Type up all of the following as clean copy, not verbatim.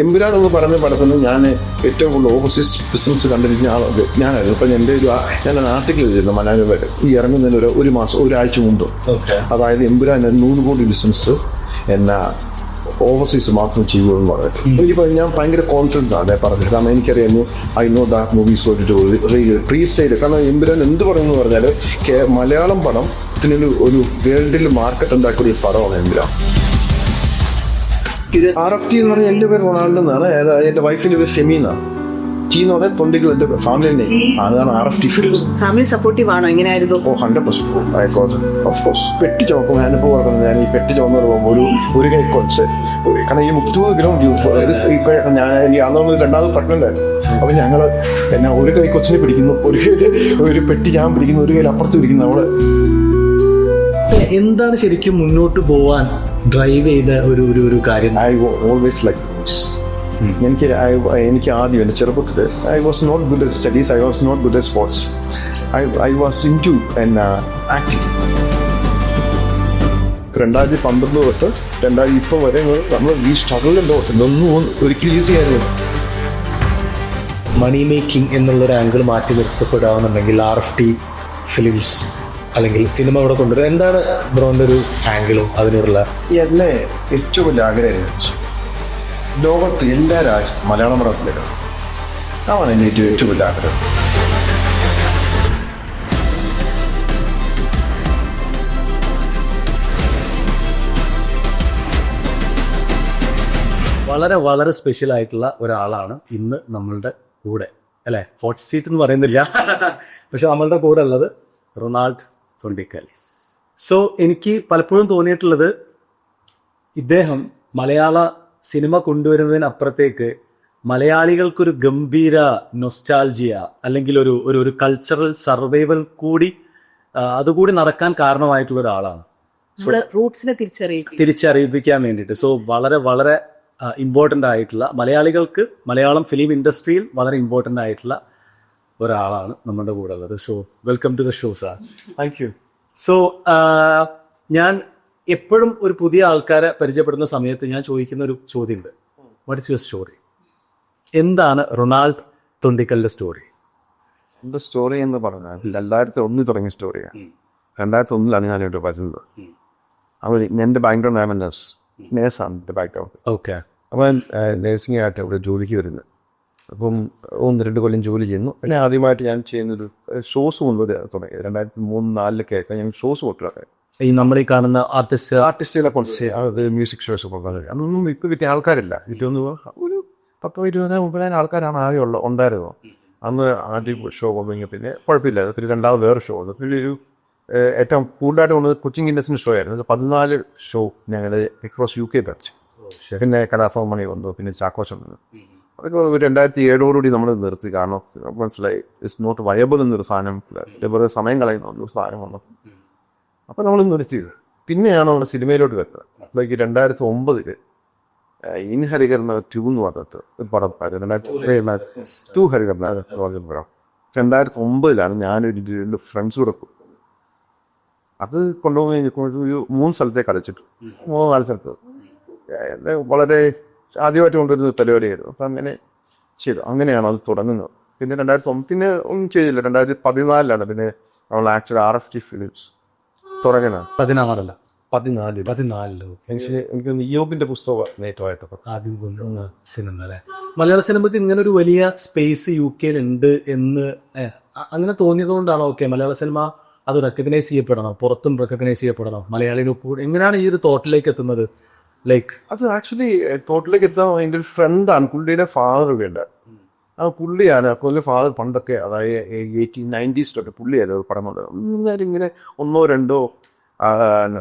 എമ്പുരാൻ എന്ന് പറയുന്ന പടത്തിന് ഞാൻ ഏറ്റവും കൂടുതൽ ഓവർസീസ് ബിസിനസ് കണ്ടിരിക്കുന്ന ആളത് ഞാനായിരുന്നു. അപ്പം എൻ്റെ ഞാൻ ആർട്ടിക്കിൾ എഴുതിയിരുന്നു മനോരമയിൽ ഈ ഇറങ്ങുന്നതിന് ഒരു മാസം ഒരാഴ്ച മുമ്പ്. അതായത് എമ്പുരാൻ 100 കോടി ബിസിനസ് എന്നാ ഓവർസീസ് മാത്രം ചെയ്യുമെന്ന് പറഞ്ഞിട്ട് എനിക്കിപ്പോൾ ഞാൻ ഭയങ്കര കോൺഫിഡൻസ് ആണ് അതേ പറഞ്ഞത്. കാരണം എനിക്കറിയാമോ ഐ നോ ദാറ്റ് മൂവീസ് പോയിട്ട് പ്രീ സെയിൽ. കാരണം എമ്പുരാൻ എന്ത് പറയുമെന്ന് പറഞ്ഞാൽ മലയാളം പടം ഒരു വേൾഡിൽ മാർക്കറ്റ് ഉണ്ടാക്കിയ ഒരു പടമാണ് എമ്പുരാൻ. RFT എന്ന് പറഞ്ഞാൽ എൻ്റെ പേര് റൊണാൾഡോ എന്നാണ്. എൻ്റെ വൈഫിൻ്റെ പേര് ഫെമീനാണ്. ടി എന്ന് പറഞ്ഞാൽ തൊണ്ടികൾ എൻ്റെ ഫാമിലി നെയിം. അതാണ് RFT ഫിലിംസ്. ഫാമിലി സപ്പോർട്ടീവ് ആണോ? എങ്ങനെയായിരുന്നു? 100% ഓഫ് കോഴ്സ്. പെട്ടി ചുമക്കും ഞാനിപ്പോൾ ഓർക്കുന്നത്. ഞാൻ ഈ പെട്ടി ചുമന്ന് പറയുമ്പോൾ ഒരു കൈ കൊച്ച്, കാരണം ഈ 30 ഗ്രാം ഞാൻ എനിക്ക് അന്നൊന്ന് രണ്ടാമത് പ്രഗ്നൻ്റായിരുന്നു. അപ്പം ഞങ്ങൾ എന്നാ ഒരു കൈ കൊച്ചിനെ പിടിക്കുന്നു, ഒരു കയ്യിൽ ഒരു പെട്ടി ഞാൻ പിടിക്കുന്നു, ഒരു കയ്യിൽ അപ്പുറത്ത് പിടിക്കുന്നു. നമ്മൾ എന്താണ് ശരിക്കും മുന്നോട്ട് പോവാൻ ഡ്രൈവ് ചെയ്ത ഒരു കാര്യം? ഐ ഓൾവേസ് ലൈക്ക് എനിക്ക് ആദ്യം എൻ്റെ ചെറുപ്പത്തിൽ I was not good at studies, I was not good at sports, I was into acting. 2012 തൊട്ട് 2000 വരെ നമ്മൾ ഈ സ്ട്രഗിളിലോ ഇതൊന്നും ഒരിക്കലും ഈസി ആയിരുന്നു. മണി മേക്കിംഗ് എന്നുള്ളൊരു ആംഗിൾ മാറ്റി നിർത്തപ്പെടാമെന്നുണ്ടെങ്കിൽ RFT ഫിലിംസ് അല്ലെങ്കിൽ സിനിമ ഇവിടെ കൊണ്ടുവരും. എന്താണ് ബ്രോൻ്റെ ഒരു ആംഗിളും അതിനോടുള്ള? എന്നെ ഏറ്റവും വലിയ ആഗ്രഹമായിരുന്നു ലോകത്ത് എല്ലാ രാജ്യത്തും മലയാളം പടത്തിലേക്ക്. അതാണ് എൻ്റെ ഏറ്റവും വലിയ ആഗ്രഹം. വളരെ വളരെ സ്പെഷ്യൽ ആയിട്ടുള്ള ഒരാളാണ് ഇന്ന് നമ്മളുടെ കൂടെ, അല്ലേ? ഹോട്ട് സീറ്റ് എന്ന് പറയുന്നില്ല, പക്ഷെ നമ്മളുടെ കൂടെ ഉള്ളത് റൊണാൾഡ് തൊണ്ടിക്കൽ. സോ എനിക്ക് പലപ്പോഴും തോന്നിയിട്ടുള്ളത് ഇദ്ദേഹം മലയാള സിനിമ കൊണ്ടുവരുന്നതിനപ്പുറത്തേക്ക് മലയാളികൾക്കൊരു ഗംഭീര നൊസ്റ്റാൾജിയ അല്ലെങ്കിൽ ഒരു കൾച്ചറൽ സർവൈവൽ കൂടി അതുകൂടി നടക്കാൻ കാരണമായിട്ടുള്ള ഒരാളാണ്. റൂട്ട്സിനെ തിരിച്ചറിയിപ്പിക്കാൻ വേണ്ടിയിട്ട്. സോ വളരെ വളരെ ഇമ്പോർട്ടൻ്റ് ആയിട്ടുള്ള മലയാളികൾക്ക് മലയാളം ഫിലിം ഇൻഡസ്ട്രിയിൽ വളരെ ഇമ്പോർട്ടൻ്റ് ആയിട്ടുള്ള ഒരാളാണ് നമ്മുടെ കൂടെ ഉള്ളത്. So welcome to the show sir. Thank you. So ഞാൻ എപ്പോഴും ഒരു പുതിയ ആൾക്കാരെ പരിചയപ്പെടുന്ന സമയത്ത് ഞാൻ ചോദിക്കുന്ന ഒരു ചോദ്യമുണ്ട്, വാട്ട് ഇസ് യുവർ സ്റ്റോറി? എന്താണ് റൊണാൾഡ് തൊണ്ടിക്കലിന്റെ സ്റ്റോറി? എൻ്റെ സ്റ്റോറി എന്ന് പറഞ്ഞാൽ 2001 തുടങ്ങിയ സ്റ്റോറിയാണ്. 2001 ഞാനിവിടെ വരുന്നത്. അപ്പോൾ എൻ്റെ ബാക്ക്ഗ്രൗണ്ട് നേഴ്സാണ് എൻ്റെ ബാക്ക്ഗ്രൗണ്ട്. ഓക്കെ. അപ്പോൾ നേഴ്സിംഗ് ആയിട്ട് ഇവിടെ ജോലിക്ക് വരുന്നത്. അപ്പം 1-2 കൊല്ലം ജോലി ചെയ്യുന്നു. പിന്നെ ആദ്യമായിട്ട് ഞാൻ ചെയ്യുന്നൊരു ഷോസ് മുൻപ് തുടങ്ങി. 2003-2004 ഞാൻ ഷോസ് കൊണ്ടുവരാം. ഈ നമ്മൾ ഈ കാണുന്ന ആർട്ടിസ്റ്റുകളെ കൊണ്ട് അത് മ്യൂസിക് ഷോസ് കൊണ്ടുവന്നത്. അതൊന്നും ഇപ്പോൾ കിട്ടിയ ആൾക്കാരില്ല. ഏറ്റവും ഒരു 10-20-30 ആൾക്കാരാണ് ആകെ ഉണ്ടായിരുന്നത് അന്ന്. ആദ്യം ഷോ കൊണ്ടുവെങ്കിൽ പിന്നെ കുഴപ്പമില്ല. പിന്നെ രണ്ടാമത് വേറെ ഷോ വന്നു. പിന്നെ ഒരു ഏറ്റവും കൂടുതലായിട്ട് വന്നത് കൊച്ചിങ് ഇൻഡസ്ട്രി ഷോ ആയിരുന്നു. 14 ഷോ ഞങ്ങൾ അക്രോസ് UK പഠിച്ചു. പിന്നെ കലാഭവൻ മണി വന്നു, പിന്നെ ചാക്കോച്ചൻ വന്നു. അതൊക്കെ 2007 നമ്മൾ നിർത്തി. കാരണം മനസ്സിലായി ഇറ്റ്സ് നോട്ട് വയബിൾ എന്നൊരു സാധനം, വെറുതെ സമയം കളയുന്ന ഒരു സാധനം വന്നു. അപ്പോൾ നമ്മൾ നിർത്തിയത്. പിന്നെയാണ് നമ്മൾ സിനിമയിലോട്ട് വരുന്നത്. ലൈക്ക് 2009 ഇൻ ഹരികർണ 2 എന്ന് പറഞ്ഞത് ഒരു പടം. 2002 ഹരികർണ പടം. 2009 ഞാനൊരു 2 ഫ്രണ്ട്സ് കൂടെ പോയി. അത് കൊണ്ടുപോയി 3 സ്ഥലത്തേക്ക് കളിച്ചിട്ടു. 3-4 സ്ഥലത്ത് വളരെ ആദ്യമായിട്ട് കൊണ്ടുവരുന്ന പരിപാടിയായിരുന്നു. അപ്പം അങ്ങനെ ചെയ്തു. അങ്ങനെയാണ് അത് തുടങ്ങുന്നത്. പിന്നെ 2009 ഒന്നും ചെയ്തില്ല. 2014 പിന്നെ നമ്മൾ ആക്ച്വലി RFT ഫിലിംസ് തുടങ്ങുന്നത്. 14 എനിക്ക് ഇയോബിന്റെ പുസ്തകം നേട്ടമായിട്ടൊക്കെ ആദ്യം കൊണ്ടുവന്ന സിനിമ, അല്ലേ? മലയാള സിനിമയ്ക്ക് ഇങ്ങനെ ഒരു വലിയ സ്പേസ് UK ഉണ്ട് എന്ന് അങ്ങനെ തോന്നിയത് കൊണ്ടാണോ? ഓക്കെ, മലയാള സിനിമ അത് റെക്കഗ്നൈസ് ചെയ്യപ്പെടണം, പുറത്തും റെക്കഗ്നൈസ് ചെയ്യപ്പെടണം, മലയാളികൾക്ക് എങ്ങനെയാണ് ഈ ഒരു തോട്ടിലേക്ക് എത്തുന്നത്? ലൈക്ക് അത് ആക്ച്വലി തോട്ടിലേക്ക് എത്താൻ എൻ്റെ ഒരു ഫ്രണ്ടാണ്. പുള്ളിയുടെ ഫാദർ വേണ്ട ആ പുള്ളിയാണ്. പുള്ളിയുടെ ഫാദർ പണ്ടൊക്കെ, അതായത് 1890s പുള്ളിയായിരുന്നു ഒരു പടം കൊണ്ട് ഇങ്ങനെ 1-2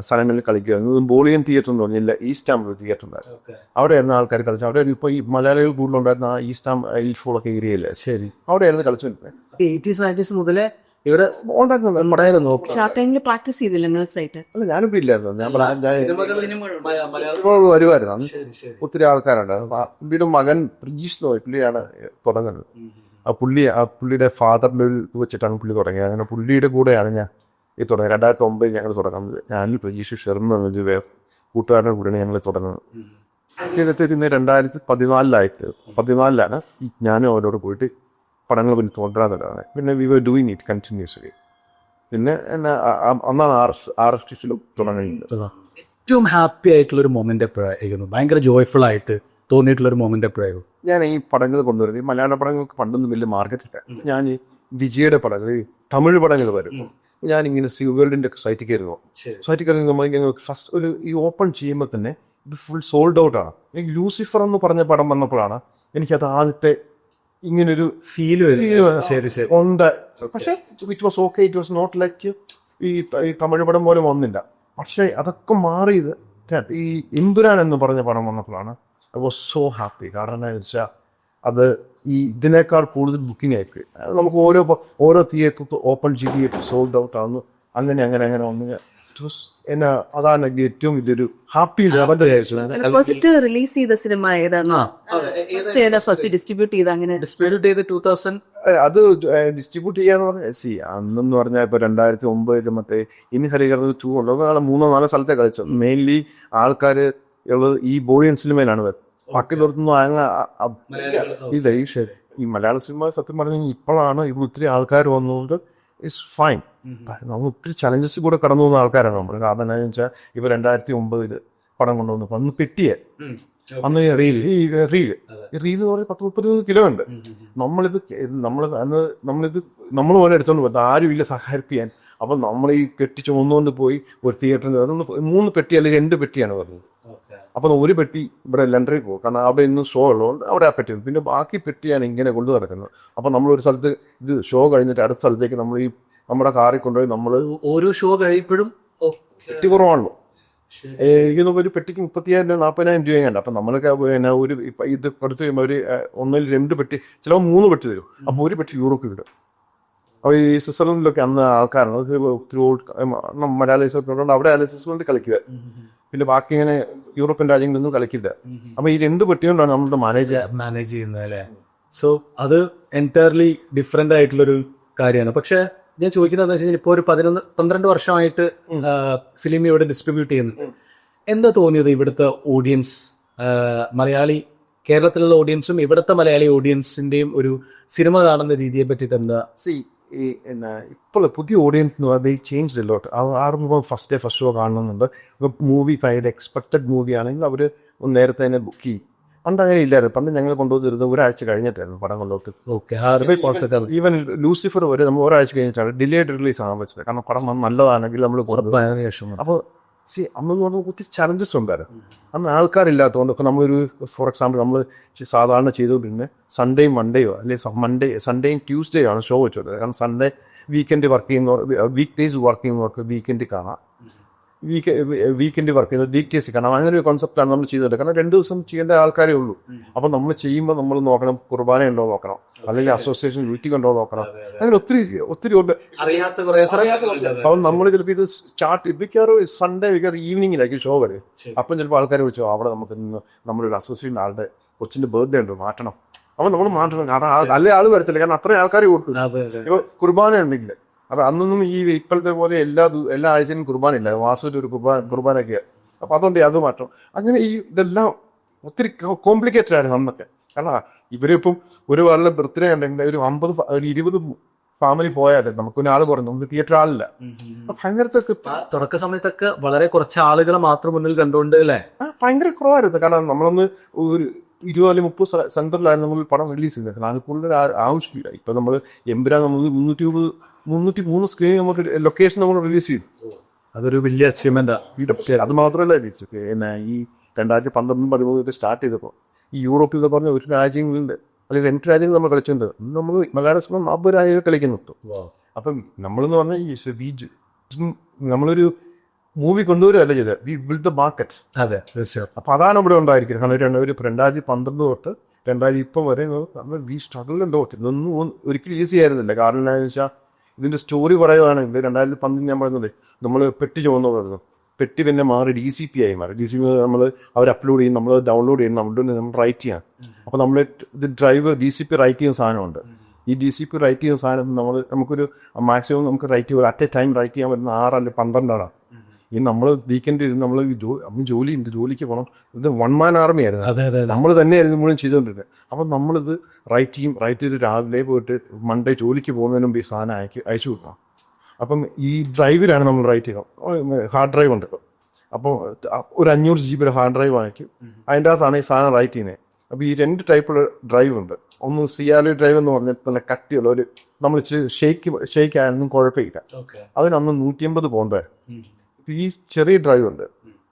സ്ഥലങ്ങളിൽ കളിക്കുക. ബോളിയൻ തിയേറ്റർ എന്ന് പറഞ്ഞില്ല, ഈസ്റ്റ് ആം തിയേറ്റർ ഉണ്ടായിരുന്നു. അവിടെയായിരുന്നു ആൾക്കാർ കളിച്ചത്. അവിടെ ഇപ്പോൾ ഈ മലയാളികൾ കൂടുതലുണ്ടായിരുന്ന ആ ഈസ്റ്റ് ആം ഐൽഫോളൊക്കെ ഏരിയയില്ല. ശരി, അവിടെയായിരുന്നു കളിച്ചുകൊണ്ടിരുന്നത്. 80s 90s മുതലേ ഇവിടെ ഉണ്ടായിരുന്നു. പ്രാക്ടീസ് ചെയ്തില്ല നേഴ്സായിട്ട്? അല്ല, ഞാനിപ്പോൾ ഇല്ലായിരുന്നു. ഞാൻ വരുമായിരുന്നു. അന്ന് ഒത്തിരി ആൾക്കാരുണ്ട്. പുള്ളിയുടെ മകൻ പ്രജീഷ് നോയ് പുള്ളിയാണ് തുടങ്ങുന്നത്. പുള്ളിയുടെ ഫാദറിൻ്റെ ഒരു ഇത് വെച്ചിട്ടാണ് പുള്ളി തുടങ്ങിയത്. അങ്ങനെ പുള്ളിയുടെ കൂടെയാണ് ഞാൻ ഈ തുടങ്ങി. 2009 ഞങ്ങൾ തുടങ്ങുന്നത്. ഞാനിൽ പ്രജീഷ് ഷെർമ എന്നൊരു കൂട്ടുകാരൻ്റെ കൂടെയാണ് ഞങ്ങൾ തുടങ്ങുന്നത്. ഇതിനകത്ത് ഇന്ന് 2014 ഞാനും അവരോട് പോയിട്ട് പടങ്ങൾ പിന്നെ തോന്നാതെ പിന്നെ we were doing it continuously. പിന്നെ എന്നെ അന്നാണ് RSTCയിലും തുടങ്ങിയിട്ടുണ്ട്. ഏറ്റവും ഹാപ്പി ആയിട്ടുള്ള ഒരു മൊമെന്റ് എപ്പോഴായിരുന്നു, ഭയങ്കര ജോയ്ഫുൾ ആയിട്ട് തോന്നിയിട്ടുള്ള ഒരു മൊമെന്റ് എപ്പോഴായിരുന്നു? ഞാൻ ഈ പടങ്ങൾ കൊണ്ടുവരുന്നത്, ഈ മലയാള പടങ്ങൾക്ക് പണ്ടൊന്നും വലിയ മാർക്കറ്റില്ല. ഞാൻ ഈ വിജയുടെ പടങ്ങൾ, ഈ തമിഴ് പടങ്ങൾ വരും. ഞാനിങ്ങനെ വേൾഡിൻ്റെ ഒക്കെ സൈറ്റിൽ കയറുന്നു. സൈറ്റിൽ കയറി നമ്മളിങ്ങനെ ഫസ്റ്റ് ഒരു ഈ ഓപ്പൺ ചെയ്യുമ്പോൾ തന്നെ ഇത് ഫുൾ സോൾഡ് ഔട്ടാണ്. എനിക്ക് ലൂസിഫർ എന്ന് പറഞ്ഞ പടം വന്നപ്പോഴാണ് എനിക്കത് ആദ്യത്തെ ഇങ്ങനൊരു ഫീൽ ഉണ്ട്. പക്ഷേ it was okay, it was not like ഈ തമിഴ് പടം പോലെ വന്നില്ല. പക്ഷേ അതൊക്കെ മാറിയത് ഈ ഇമ്പുരാൻ എന്ന് പറഞ്ഞ പടം വന്നപ്പോഴാണ് ഐ വാസ് സോ ഹാപ്പി. കാരണം എന്താണെന്ന് വെച്ചാൽ അത് ഈ ഇതിനേക്കാൾ കൂടുതൽ ബുക്കിംഗ് ആയിപ്പോയി. നമുക്ക് ഓരോ തിയേറ്റർ ഓപ്പൺ ചെയ്തിട്ട് സോൾഡ് ഔട്ട് ആവുന്നു. അങ്ങനെ വന്ന് എന്നെ അതാണ് ഏറ്റവും വലിയൊരു ഹാപ്പി ലെവലിന്റെ. ഫസ്റ്റ് റിലീസ് ചെയ്ത സിനിമ ഏതാണ്? ഫസ്റ്റ് ഡിസ്ട്രിബ്യൂട്ട് ചെയ്ത് അങ്ങനെ ഡിസ്ട്രിബ്യൂട്ട് ചെയ്ത് 2000 അത് ഡിസ്ട്രിബ്യൂട്ട് ചെയ്യാന്ന് പറഞ്ഞാൽ അന്നെന്ന് പറഞ്ഞാൽ ഇപ്പൊ 2009 മറ്റേ ഇനി ഹരികർന്ന് 2 ഉണ്ടോ 3-4 സ്ഥലത്തെ കളിച്ചു. മെയിൻലി ആൾക്കാർ ഈ ബോളിയൻ സിനിമയിലാണ് ബാക്കി പുറത്തുനിന്ന് ഇല്ല. ഈ മലയാള സിനിമ സത്യം പറഞ്ഞാൽ ഇപ്പോഴാണ് ഇവിടെ ഒത്തിരി ആൾക്കാർ വന്നുകൊണ്ട് ഇറ്റ്സ് ഫൈൻ. നമ്മൾ ഒത്തിരി ചലഞ്ചസ് കൂടെ കടന്നു പോകുന്ന ആൾക്കാരാണ് നമ്മൾ. കാരണം എന്താണെന്ന് വെച്ചാൽ ഇപ്പൊ 2009 പടം കൊണ്ടുവന്നു. അന്ന് പെട്ടിയെ അന്ന് റീൽ എന്ന് പറഞ്ഞാൽ 10-30 കിലോ ഉണ്ട്. നമ്മൾ പോലെ എടുത്തോണ്ട് പോയിട്ട് ആരും ഇല്ല സഹായം ചെയ്യാൻ. അപ്പം നമ്മൾ ഈ കെട്ടി ചുമന്നുകൊണ്ട് പോയി ഒരു തിയേറ്ററിൽ 3 പെട്ടി അല്ലെങ്കിൽ 2 പെട്ടിയാണ് പറഞ്ഞത്. അപ്പം ഒരു പെട്ടി ഇവിടെ ലണ്ടറിൽ പോകും, കാരണം അവിടെ ഇന്ന് ഷോ ഉള്ളതുകൊണ്ട് അവിടെ ആ പെട്ടി. പിന്നെ ബാക്കി പെട്ടിയാണ് ഇങ്ങനെ കൊണ്ടു നടക്കുന്നത്. അപ്പം നമ്മളൊരു സ്ഥലത്ത് ഇത് ഷോ കഴിഞ്ഞിട്ട് അടുത്ത സ്ഥലത്തേക്ക് നമ്മൾ ഈ നമ്മുടെ കാറിൽ കൊണ്ടുപോയി നമ്മൾ ഓരോ ഷോ കഴിയുമ്പോഴും പെട്ടി കുറവാണല്ലോ. ഇന്ന് ഒരു പെട്ടിക്ക് 30,000-40,000 രൂപയുണ്ട്. അപ്പം നമ്മളൊക്കെ ഒരു ഇത് കൊടുത്തു കഴിയുമ്പോൾ ഒരു 1-2 പെട്ടി, ചിലപ്പോൾ 3 പെട്ടി തരും. അപ്പോൾ ഒരു പെട്ടി യൂറോപ്പിൽ വിടും. അപ്പോൾ ഈ സ്വിറ്റ്സർലൻഡിലൊക്കെ അന്ന് ആൾക്കാരാണ് മലയാളീസൊക്കെ അവിടെ സ്വിറ്റ്സർലൻഡിൽ കളിക്കുക. പിന്നെ ബാക്കി ഇങ്ങനെ യൂറോപ്യൻ രാജ്യങ്ങളൊന്നും കളിക്കില്ല. അപ്പൊ ഈ 2 പെട്ടി കൊണ്ടാണ് നമ്മുടെ മാനേജ് ചെയ്യുന്നത് അല്ലേ. സോ അത് എൻറ്റയർലി ഡിഫറെന്റ് ആയിട്ടുള്ളൊരു കാര്യമാണ്. പക്ഷെ ഞാൻ ചോദിക്കുന്നത് എന്താ വെച്ചാൽ ഇപ്പോൾ ഒരു 11-12 വർഷമായിട്ട് ഫിലിം ഇവിടെ ഡിസ്ട്രിബ്യൂട്ട് ചെയ്യുന്നുണ്ട്. എന്താ തോന്നിയത് ഇവിടുത്തെ ഓഡിയൻസ്, മലയാളി കേരളത്തിലുള്ള ഓഡിയൻസും ഇവിടുത്തെ മലയാളി ഓഡിയൻസിന്റെയും ഒരു സിനിമ കാണുന്ന രീതിയെ പറ്റിയിട്ട് എന്താ? ഇപ്പോൾ പുതിയ ഓഡിയൻസ് ചേഞ്ച് ലോട്ട്. ആറുമ്പോൾ ഫസ്റ്റ് ഷോ കാണുന്നുണ്ട്. മൂവി ഭയങ്കര എക്സ്പെക്റ്റഡ് മൂവി ആണെങ്കിൽ അവർ നേരത്തെ തന്നെ ബുക്ക് ചെയ്യും. പണ്ട് അങ്ങനെ ഇല്ലായിരുന്നു. പണ്ട് ഞങ്ങൾ കൊണ്ടുവന്നിരുന്നത് ഒരാഴ്ച കഴിഞ്ഞിട്ടായിരുന്നു പടം കൊണ്ടുപോകുന്നത്. ഈവൻ ലൂസിഫർ വരെ നമ്മൾ ഒരാഴ്ച കഴിഞ്ഞിട്ടാണ് ഡിലേഡ് റിലീസ് ആകാൻ പറ്റുന്നത്. കാരണം പടം നല്ലതാണെങ്കിൽ നമ്മൾ അപ്പോൾ അന്നെന്ന് പറഞ്ഞാൽ ഒത്തിരി ചലഞ്ചസ് ഉണ്ടായിരുന്നു. അന്ന് ആൾക്കാരില്ലാത്തതുകൊണ്ട് ഇപ്പോൾ നമ്മളൊരു ഫോർ എക്സാമ്പിൾ നമ്മൾ സാധാരണ ചെയ്തുകൊണ്ടിരുന്നത് സൺഡേയും മൺഡേയോ അല്ലെങ്കിൽ സൺഡേയും ട്യൂസ്ഡേയോ ആണ് ഷോ വെച്ചത്. കാരണം സൺഡേ വീക്കെൻഡ് വർക്ക് ചെയ്യുന്നവർ, വീക്ക് ഡേയ്സ് വർക്ക് ചെയ്യുന്നവർക്ക് വീക്കെൻഡ് കാണാം, വീക്കെൻഡ് വർക്ക് ചെയ്യുന്നത് വീക്ക് ഡേയ്സ് കാണാം. അങ്ങനെ ഒരു കോൺസെപ്റ്റാണ് നമ്മൾ ചെയ്തത്. കാരണം 2 ദിവസം ചെയ്യേണ്ട ആൾക്കാരേ ഉള്ളൂ. അപ്പം നമ്മൾ ചെയ്യുമ്പോൾ നമ്മൾ നോക്കണം കുർബാന ഉണ്ടോ നോക്കണം, അല്ലെങ്കിൽ അസോസിയേഷൻ മീറ്റിംഗ് ഉണ്ടോ നോക്കണം. അങ്ങനെ ഒത്തിരി ഉണ്ട്. അപ്പം നമ്മൾ ചിലപ്പോൾ ഇത് സ്റ്റാർട്ട് മിക്കവാറും സൺഡേ ഈവനിങ്ങിലായിരിക്കും ഷോ വരെ. അപ്പം ചിലപ്പോൾ ആൾക്കാർ വെച്ചോ അവിടെ നമുക്ക് നമ്മളൊരു അസോസിയേഷൻ ആളുടെ കൊച്ചിൻ്റെ ബർത്ത്ഡേ ഉണ്ട് മാറ്റണം. അപ്പം നമ്മൾ മാറ്റണം. കാരണം നല്ല ആൾ വരത്തില്ല, കാരണം അത്രയും ആൾക്കാർ കൂട്ടും. ഇപ്പോൾ കുർബാന എന്തെങ്കില് അപ്പം അന്നൊന്നും ഈ ഇപ്പോഴത്തെ പോലെ എല്ലാ ആഴ്ചയും കുർബാന ഇല്ല. മാസത്തിൽ ഒരു കുർബാനൊക്കെ. അപ്പം അതുകൊണ്ട് അത് മാറ്റണം. അങ്ങനെ ഇതെല്ലാം ഒത്തിരി കോംപ്ലിക്കേറ്റഡ് ആണ് അന്നൊക്കെ. കാരണം ഇവരിപ്പം ഒരു വേറെ ബർത്ത്ഡേ ഉണ്ടെങ്കിൽ ഒരു 50-20 ഫാമിലി പോയാലേ നമുക്കൊരു ആൾ പറഞ്ഞു, നമുക്ക് തിയേറ്റർ ആളില്ല. ഭയങ്കരത്തെ തുടക്ക സമയത്തൊക്കെ വളരെ കുറച്ച് ആളുകളെ മാത്രം മുന്നിൽ കണ്ടുകൊണ്ട് അല്ലേ ഭയങ്കര കുറവായിരുന്നു. കാരണം നമ്മളൊന്ന് ഒരു 20-30 സെന്ററിലായിരുന്നു നമ്മൾ പടം റിലീസ് ചെയ്തത്. കാരണം അത് കൂടുതൽ ആവശ്യമില്ല. ഇപ്പം നമ്മൾ എമ്പുരാൻ നമ്മൾ 303 സ്ക്രീൻ നമുക്ക് ലൊക്കേഷൻ നമ്മൾ റിലീസ് ചെയ്തു. അതൊരു വലിയ അച്ചീവ്മെന്റ്. അത് മാത്രമല്ല പിന്നെ ഈ 2012-13 സ്റ്റാർട്ട് ചെയ്തപ്പോൾ ഈ യൂറോപ്പിൽ എന്ന് പറഞ്ഞ ഒരു രാജ്യങ്ങളുണ്ട്, അല്ലെങ്കിൽ 2 രാജ്യങ്ങൾ നമ്മൾ കളിച്ചിട്ടുണ്ട്. നമ്മൾ മലയാള സിനിമ 40 രാജ്യങ്ങൾ കളിക്കുന്നു. അപ്പം നമ്മളെന്ന് പറഞ്ഞാൽ നമ്മളൊരു മൂവി കൊണ്ടുവരുമല്ല ചെയ്തത്, വി ബിൽഡ് ദ മാർക്കറ്റ്. അതെ, തീർച്ചയായും. അപ്പം അതാണ് ഇവിടെ ഉണ്ടായിരിക്കുന്നത്. കാരണം 2012 തൊട്ട് 2020 വരെ വി സ്ട്രഗിൾ ലോട്ട്. ഇതൊന്നും ഒരിക്കലും ഈസി ആയിരുന്നില്ല. കാരണം എന്താണെന്ന് വെച്ചാൽ ഇതിൻ്റെ സ്റ്റോറി പറയുകയാണെങ്കിൽ 2012 ഞാൻ പറയുന്നത് നമ്മൾ പെട്ടി ചുമന്നു പറയുന്നത്, പെട്ടി പിന്നെ മാറി DCP ആയി മാറി. DCP നമ്മൾ അവർ അപ്ലോഡ് ചെയ്യും, നമ്മൾ ഡൗൺലോഡ് ചെയ്യും, നമ്മൾ റൈറ്റ് ചെയ്യാം. അപ്പോൾ നമ്മൾ ഇത് ഡ്രൈവ് DCP റൈറ്റ് ചെയ്യുന്ന സാധനമുണ്ട്. ഈ DCP റൈറ്റ് ചെയ്യുന്ന സാധനം നമുക്കൊരു മാക്സിമം നമുക്ക് റൈറ്റ് ചെയ്യാൻ അറ്റ് എ ടൈം റൈറ്റ് ചെയ്യാൻ പറ്റുന്ന 6 അല്ലെങ്കിൽ 12 ആണ്. ഈ നമ്മൾ വീക്കെൻഡ് നമ്മൾ ജോലി ഉണ്ട്, ജോലിക്ക് പോകണം. ഇത് 1 man army ആയിരുന്നു. അതെ അതെ നമ്മൾ തന്നെയായിരുന്നു മുഴുവൻ ചെയ്തുകൊണ്ടിരുന്നത്. അപ്പം നമ്മളിത് റൈറ്റ് ചെയ്ത് രാവിലെ പോയിട്ട് മൺഡേ ജോലിക്ക് പോകുന്നതിന് മുമ്പ് ഈ സാധനം അയച്ചു കൊടുക്കണം. അപ്പം ഈ ഡ്രൈവിലാണ് നമ്മൾ റൈറ്റ് ചെയ്യണം. ഹാർഡ് ഡ്രൈവ് ഉണ്ട്. അപ്പോൾ ഒരു 500 GB ഹാർഡ് ഡ്രൈവ് വാങ്ങിക്കും. അതിൻ്റെ അകത്താണ് ഈ സാധനം റൈറ്റ് ചെയ്യുന്നത്. അപ്പോൾ ഈ 2 ടൈപ്പുള്ള ഡ്രൈവ് ഉണ്ട്. ഒന്ന് സിയാലി ഡ്രൈവ് എന്ന് പറഞ്ഞാൽ നല്ല കട്ടിയുള്ള ഒരു നമ്മൾ ഷെയ്ക്ക് ആയാലും കുഴപ്പമില്ല. അതിനന്ന് 150 പൗണ്ട്. ഈ ചെറിയ ഡ്രൈവ് ഉണ്ട്,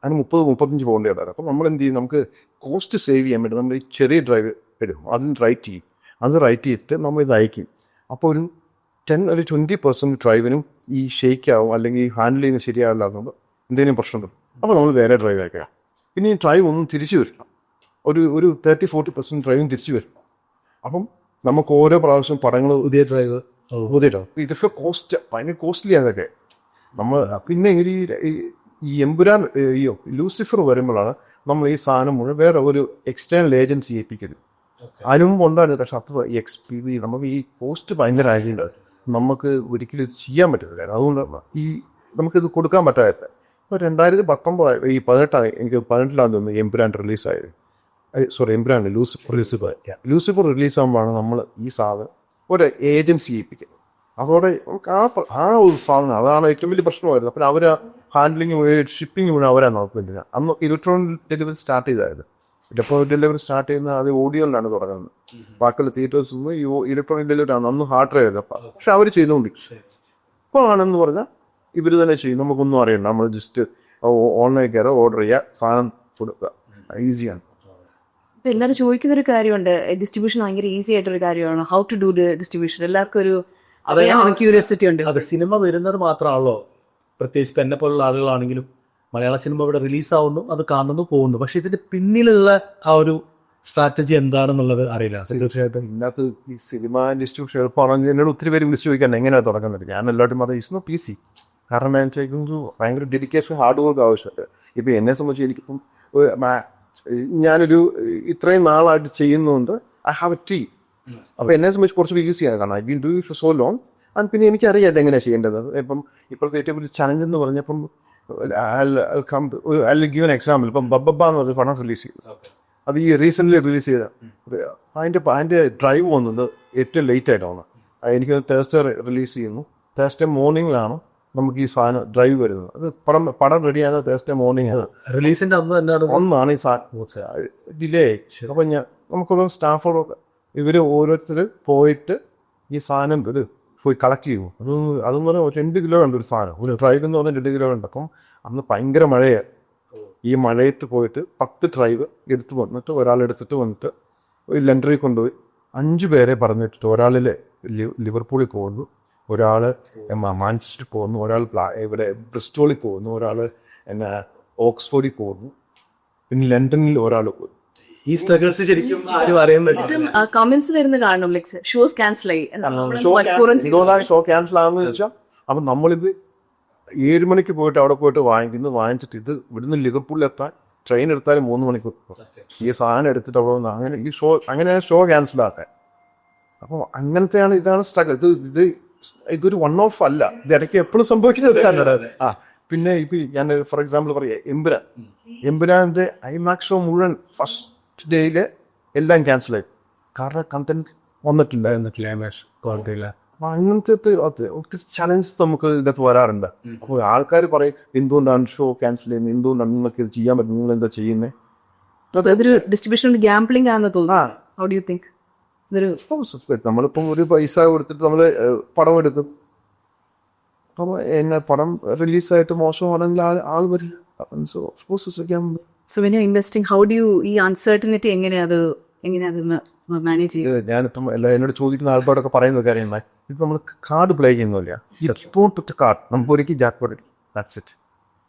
അതിന് 30-35 പൗണ്ട് ഉണ്ടായിരുന്നു. അപ്പം നമ്മൾ എന്ത് ചെയ്യും, നമുക്ക് കോസ്റ്റ് സേവ് ചെയ്യാൻ വേണ്ടി നമ്മൾ ഈ ചെറിയ ഡ്രൈവ് എടുക്കും, അതിന് റൈറ്റ് ചെയ്യും. അത് റൈറ്റ് ചെയ്തിട്ട് നമ്മൾ ഇത് അയക്കും. അപ്പോൾ ഒരു 20% ഡ്രൈവിനും ഈ ഷെയ്ക്ക് ആവും, അല്ലെങ്കിൽ ഈ ഹാൻഡിൽ ചെയ്യുന്നത് ശരിയാവില്ല എന്നുമ്പോൾ എന്തെങ്കിലും പ്രശ്നം വരും. അപ്പോൾ നമ്മൾ വേറെ ഡ്രൈവ് അയക്കുക. പിന്നെ ഈ ഡ്രൈവ് ഒന്നും തിരിച്ചു വരണം, ഒരു 30-40% ഡ്രൈവും തിരിച്ചു വരും. അപ്പം നമുക്ക് ഓരോ പ്രാവശ്യം പടങ്ങൾ പുതിയ ഡ്രൈവ് ഇതൊക്കെ ഭയങ്കര കോസ്റ്റ്ലി അതൊക്കെ. നമ്മൾ പിന്നെ ഈ എമ്പുരാൻ ലൂസിഫർ വരുമ്പോഴാണ് നമ്മൾ ഈ സാധനം മുഴുവൻ വേറെ ഒരു എക്സ്റ്റേണൽ ഏജൻസി ഏൽപ്പിക്കരുത്. അതിന് മുമ്പ് ഉണ്ടായിരുന്നു. പക്ഷെ അത് നമുക്ക് ഈ കോസ്റ്റ് ഭയങ്കര ആയതുകൊണ്ട് നമുക്ക് ഒരിക്കലും ഇത് ചെയ്യാൻ പറ്റില്ല. അതുകൊണ്ട് നമുക്കിത് കൊടുക്കാൻ പറ്റാതില്ല. ഇപ്പോൾ 2019 ഈ 18 എനിക്ക് 18 തോന്നുന്നു എമ്പുരാൻ റിലീസായത്. എമ്പുരാൻ ലൂസിഫർ റിലീസാകുമ്പോഴാണ് നമ്മൾ ഈ സാധനം ഒരു ഏജൻസി ഏൽപ്പിക്കുന്നത്. അതോടെ നമുക്ക് ആ ഒരു സാധനം അതാണ് ഏറ്റവും വലിയ പ്രശ്നമായിരുന്നു. അപ്പം അവർ ഹാൻഡ്ലിങ് ഷിപ്പിംഗ് മുഴുവൻ അവരാണ് നോക്കുന്നത്. അന്ന് ഇലക്ട്രോണിക് ഡെലിവറി സ്റ്റാർട്ട് ചെയ്തായിരുന്നു. ഇലക്ട്രോണിക് ഡെലിവറി സ്റ്റാർട്ട് ചെയ്യുന്നത് അത് ഓഡിയോയിലാണ് തുടങ്ങുന്നത്. ബാക്കിയുള്ള തിയേറ്റേഴ്സ് ഈ ഇലക്ട്രോണിക് ഡെലിവറി ആണ്. അന്ന് ഹാർഡ് ഡ്രൈവ് ആയിരുന്നു. പക്ഷെ അവർ ചെയ്തുകൊണ്ടിരിക്കും. ഇപ്പോൾ ആണെന്ന് പറഞ്ഞാൽ ഇവർ തന്നെ ചെയ്യും, നമുക്കൊന്നും അറിയണ്ട. നമ്മൾ ജസ്റ്റ് ഓൺലൈൻ കയറുക, ഓർഡർ ചെയ്യുക, സാധനം കൊടുക്കുക, ഈസിയാണ്. എല്ലാവരും ചോദിക്കുന്ന ഒരു കാര്യമുണ്ട്, ഡിസ്ട്രിബ്യൂഷൻ ഭയങ്കര ഈസി ആയിട്ടൊരു കാര്യമാണ്. ഹൗ ടു ഡു ഡിസ്ട്രിബ്യൂഷൻ എല്ലാവർക്കും ഒരു ക്യൂരിയോസിറ്റി ഉണ്ട്. അത് സിനിമ വരുന്നത് മാത്രമാണല്ലോ, പ്രത്യേകിച്ച് എന്നെ പോലുള്ള ആളുകളാണെങ്കിലും മലയാള സിനിമ ഇവിടെ റിലീസാവുന്നു, അത് കാണുന്നു, പോകുന്നു. പക്ഷെ ഇതിന്റെ പിന്നിലുള്ള ആ ഒരു സ്ട്രാറ്റജി എന്താണെന്നുള്ളത് അറിയില്ല. തീർച്ചയായിട്ടും ഇതിനകത്ത് ഈ സിനിമ ഡിസ്ട്രിബ്യൂഷൻ എളുപ്പമാണെങ്കിൽ എന്നോട് ഒത്തിരി പേര് വിളിച്ചു ചോദിക്കാൻ എങ്ങനെയാണ് തുടങ്ങുന്നത്. ഞാൻ എല്ലാവരും അത് ഈസ് PC. കാരണം ഞാൻ ചോദിക്കുന്നത് ഭയങ്കര ഡെഡിക്കേഷൻ, ഹാർഡ് വർക്ക് ആവശ്യമുണ്ട്. ഇപ്പം എന്നെ സംബന്ധിച്ച് എനിക്കിപ്പം ഞാനൊരു ഇത്രയും നാളായിട്ട് ചെയ്യുന്നതുകൊണ്ട് ഐ ഹാവ് എ ടീം. അപ്പോൾ എന്നെ സംബന്ധിച്ച് കുറച്ച് ഈസിയാണ്. കാരണം I been do for so long. And പിന്നെ എനിക്കറിയാം ഇതെങ്ങനെയാണ് ചെയ്യേണ്ടത്. ഇപ്പം ഇപ്പോഴത്തെ ഏറ്റവും വലിയ ചലഞ്ച് എന്ന് പറഞ്ഞപ്പം ഗീവ് എൻ എക്സാമ്പിൾ. ഇപ്പം ബബ്ബ എന്ന് പറഞ്ഞ പടം റിലീസ് ചെയ്തു. അത് ഈ റീസെൻ്റ്ലി റിലീസ് ചെയ്ത അതിൻ്റെ ഡ്രൈവ് വന്നത് ഏറ്റവും ലേറ്റ് ആയിട്ടാണ്. എനിക്ക് തേഴ്സ്ഡേ റിലീസ് ചെയ്യുന്നു. തേഴ്സ്ഡേ മോർണിംഗിലാണ് നമുക്ക് ഈ സാധനം ഡ്രൈവ് വരുന്നത്. അത് പടം റെഡിയാകുന്ന തേഴ്സ്ഡേ മോർണിംഗ് ആണ്. റിലീസിന്റെ ഒന്നാണ് ഈ സാധനം ഡിലേ. അപ്പം നമുക്കുള്ള സ്റ്റാഫോടൊക്കെ ഇവർ ഓരോരുത്തർ പോയിട്ട് ഈ സാധനം പോയി കളക്ട് ചെയ്യുമോ. അതെന്ന് പറഞ്ഞാൽ 2 കിലോ ഉണ്ട് ഒരു സാധനം. ഒരു ഡ്രൈവ് എന്ന് പറഞ്ഞാൽ 2 കിലോ ഉണ്ട്. അപ്പം അന്ന് ഭയങ്കര മഴയാണ്. ഈ മഴയത്ത് പോയിട്ട് 10 ഡ്രൈവ് എടുത്ത് വന്നിട്ട് ഒരാളെടുത്തിട്ട് വന്നിട്ട് ലണ്ടറിൽ കൊണ്ടുപോയി 5 പേരെ പറഞ്ഞിട്ടിട്ട് ഒരാൾ ലിവർപൂളിൽ പോകുന്നു, ഒരാൾ മാഞ്ചസ്റ്ററിൽ പോകുന്നു, ഒരാൾ ഇവിടെ ബ്രിസ്റ്റോളിൽ പോകുന്നു, ഒരാൾ ഓക്സ്ഫോർഡിൽ പോകുന്നു, പിന്നെ ലണ്ടനിൽ ഒരാൾ പോകുന്നു. ഈ സ്ട്രഗിൾസ് ശരിക്കും ആരും അറിയുന്നില്ല. കമന്റ്സ് വരുന്ന കാണണം, ലൈക്ക് ഷോസ് ക്യാൻസൽ ആയി, ഷോ ക്യാൻസൽ ആകുന്ന വെച്ചാൽ അപ്പം നമ്മളിത് 7 മണിക്ക് പോയിട്ട് അവിടെ പോയിട്ട് വാങ്ങിച്ചിട്ട് ഇത് ഇവിടുന്ന് ലിവർപൂളിൽ എത്താൻ ട്രെയിൻ എടുത്താലും 3 മണിക്കൂർ. ഈ സാധനം എടുത്തിട്ട് അവിടെ വന്ന് അങ്ങനെയാണ് ഷോ ക്യാൻസൽ ആക്കാൻ. അപ്പോൾ അങ്ങനത്തെയാണ് ഇതാണ് സ്ട്രഗിൾ. ഇതൊരു വൺ ഓഫ് അല്ല, ഇത് ഇടയ്ക്ക് എപ്പോഴും സംഭവിക്കുന്നത്. പിന്നെ ഇപ്പം ഞാൻ ഫോർ എക്സാമ്പിൾ പറയാം, എമ്പുരാൻ്റെ ഐമാക്സ് ഷോ മുഴുവൻ ഫസ്റ്റ് ഡേയിൽ എല്ലാം ക്യാൻസലായി. കാരണം കണ്ടന്റ് വന്നിട്ടില്ല. അപ്പം അങ്ങനത്തെ ഒത്തിരി ചലഞ്ചസ് നമുക്ക് ഇതിനകത്ത് വരാറുണ്ട്. അപ്പോൾ ആൾക്കാർ പറയും എന്തുകൊണ്ടാണ് ഷോ ക്യാൻസൽ ചെയ്യുന്നത്, എന്തുകൊണ്ടാണ് നിങ്ങൾക്ക് ഇത് ചെയ്യാൻ പറ്റും, നിങ്ങൾ എന്താ ചെയ്യുന്നത്. അതൊരു ഡിസ്ട്രിബ്യൂഷൻ ഗ്യാംബ്ലിംഗ് ആണെന്ന് തോന്നുന്നു. How do you think? നമ്മളിപ്പം ഒരു പൈസ കൊടുത്തിട്ട് നമ്മൾ പടം എടുക്കും. അപ്പോൾ പടം റിലീസായിട്ട് മോശമാണെങ്കിൽ ആൾ വരില്ല. So when you're investing, how do you ഈ അൺസർട്ടനിറ്റി എങ്ങനെ അത് മാനേജ് ചെയ്യും? ഞാനിപ്പം എന്നോട് ചോദിക്കുന്ന ആൾക്കാരൊക്കെ പറയുന്ന കാര്യം ഇത് നമ്മൾ കാർഡ് പ്ലേ ചെയ്യുന്നില്ല. കാർഡ് നമുക്ക് ഒരിക്കലും ജാക്ക്പോട്ട് ദാറ്റ്സ് ഇറ്റ്.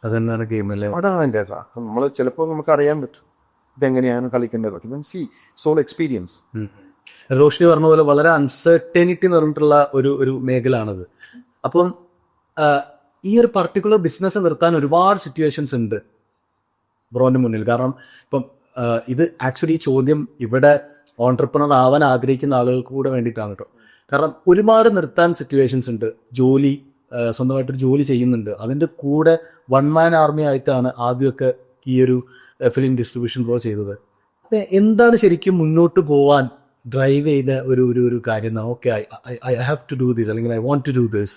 അത് തന്നെയാണ് ഗെയിം അല്ലേ. അതാണ് എൻ്റെ നമ്മൾ ചിലപ്പോൾ നമുക്ക് അറിയാൻ പറ്റും ഇതെങ്ങനെയാണ് കളിക്കേണ്ടത്. Sea soul experience. റോഷിനി പറഞ്ഞ പോലെ വളരെ അൺസർട്ടനിറ്റി നിറഞ്ഞിട്ടുള്ള ഒരു മേഖലയാണത്. അപ്പം ഈ ഒരു പർട്ടിക്കുലർ ബിസിനസ് നിർത്താൻ ഒരുപാട് സിറ്റുവേഷൻസ് ഉണ്ട് ബ്രോന്റെ മുന്നിൽ. കാരണം ഇപ്പം ഇത് ആക്ച്വലി ഈ ചോദ്യം ഇവിടെ ഓൺട്രപ്രണർ ആവാൻ ആഗ്രഹിക്കുന്ന ആളുകൾക്ക് കൂടെ വേണ്ടിയിട്ടാണ് കേട്ടോ. കാരണം ഒരുപാട് നിർത്താൻ സിറ്റുവേഷൻസ് ഉണ്ട്. ജോലി സ്വന്തമായിട്ടൊരു ജോലി ചെയ്യുന്നുണ്ട്. അതിൻ്റെ കൂടെ വൺ മാൻ ആർമി ആയിട്ടാണ് ആദ്യമൊക്കെ ഈ ഒരു ഫിലിം ഡിസ്ട്രിബ്യൂഷൻ പ്രോ ചെയ്തത്. എന്താണ് ശരിക്കും മുന്നോട്ട് പോവാൻ ഡ്രൈവ് ചെയ്ത ഒരു കാര്യം? Okay, I have to do this, അല്ലെങ്കിൽ I want to do this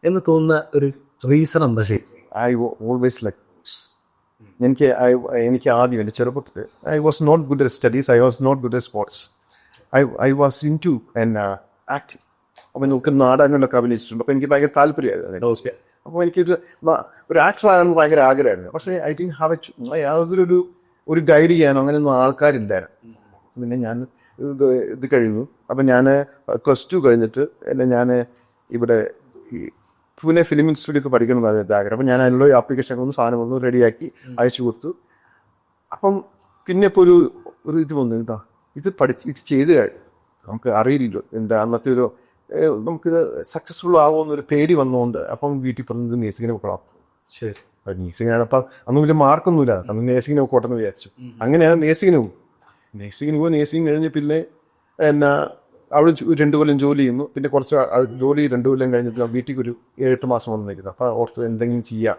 എന്ന് തോന്നുന്ന ഒരു റീസൺ എന്താ ശരി? ഐ ഓൾവേസ് ലൈക്ക് എനിക്ക് ആദ്യം എൻ്റെ ചെറുപ്പത്തിൽ I was not good at studies, I was not good at sports. I was into acting. അപ്പം നമുക്ക് നാടകങ്ങളിലൊക്കെ അഭിനയിച്ചിട്ടുണ്ട്. അപ്പോൾ എനിക്ക് ഭയങ്കര താല്പര്യമായിരുന്നു. അപ്പോൾ ഒരു ആക്ടറാണെന്ന് ഭയങ്കര ആഗ്രഹമായിരുന്നു. പക്ഷേ ഐ തിങ്ക് യാതൊരു ഗൈഡ് ചെയ്യാനോ അങ്ങനെയൊന്നും ആൾക്കാരില്ലായിരുന്നു. പിന്നെ ഞാൻ ഇത് കഴിഞ്ഞു. അപ്പം ഞാൻ +2 കഴിഞ്ഞിട്ട് ഞാൻ ഇവിടെ ഈ പൂനെ ഫിലിം ഇൻസ്റ്റിറ്റ്യൂട്ടിൽ പഠിക്കണമെന്നായിരുന്നു ആഗ്രഹം. അപ്പം ഞാൻ അതിനുള്ള ആപ്ലിക്കേഷൻ സാധനം റെഡിയാക്കി അയച്ചു കൊടുത്തു. അപ്പം പിന്നെ ഇപ്പോൾ ഒരു ഇത് വന്നു, ഇത് ചെയ്ത് കഴിഞ്ഞു. നമുക്ക് അറിയില്ലല്ലോ അന്നത്തെ നമുക്കിത് സക്സസ്ഫുൾ ആകുമെന്നൊരു പേടി വന്നുകൊണ്ട് അപ്പം വീട്ടിൽ പറഞ്ഞത് നേഴ്സിങ്ങിനെ പോകണം. ശരി, നേഴ്സിങ്ങിനാണ്. അപ്പം അന്ന് വലിയ മാർക്കൊന്നുമില്ല, അന്ന് നേഴ്സിങ്ങിനെ പോകട്ടെന്ന് വിചാരിച്ചു. അങ്ങനെയാണ് നേഴ്സിങ്ങിന് പോകും. നേഴ്സിംഗ് കഴിഞ്ഞ് പിന്നെ അവിടെ 2 കൊല്ലം ജോലി ചെയ്യുന്നു. പിന്നെ കുറച്ച് ജോലി 2 കൊല്ലം കഴിഞ്ഞിട്ട് വീട്ടിൽ ഒരു 7-8 മാസം വന്ന് നിൽക്കുന്നത്. അപ്പോൾ ഓർത്ത് എന്തെങ്കിലും ചെയ്യാം,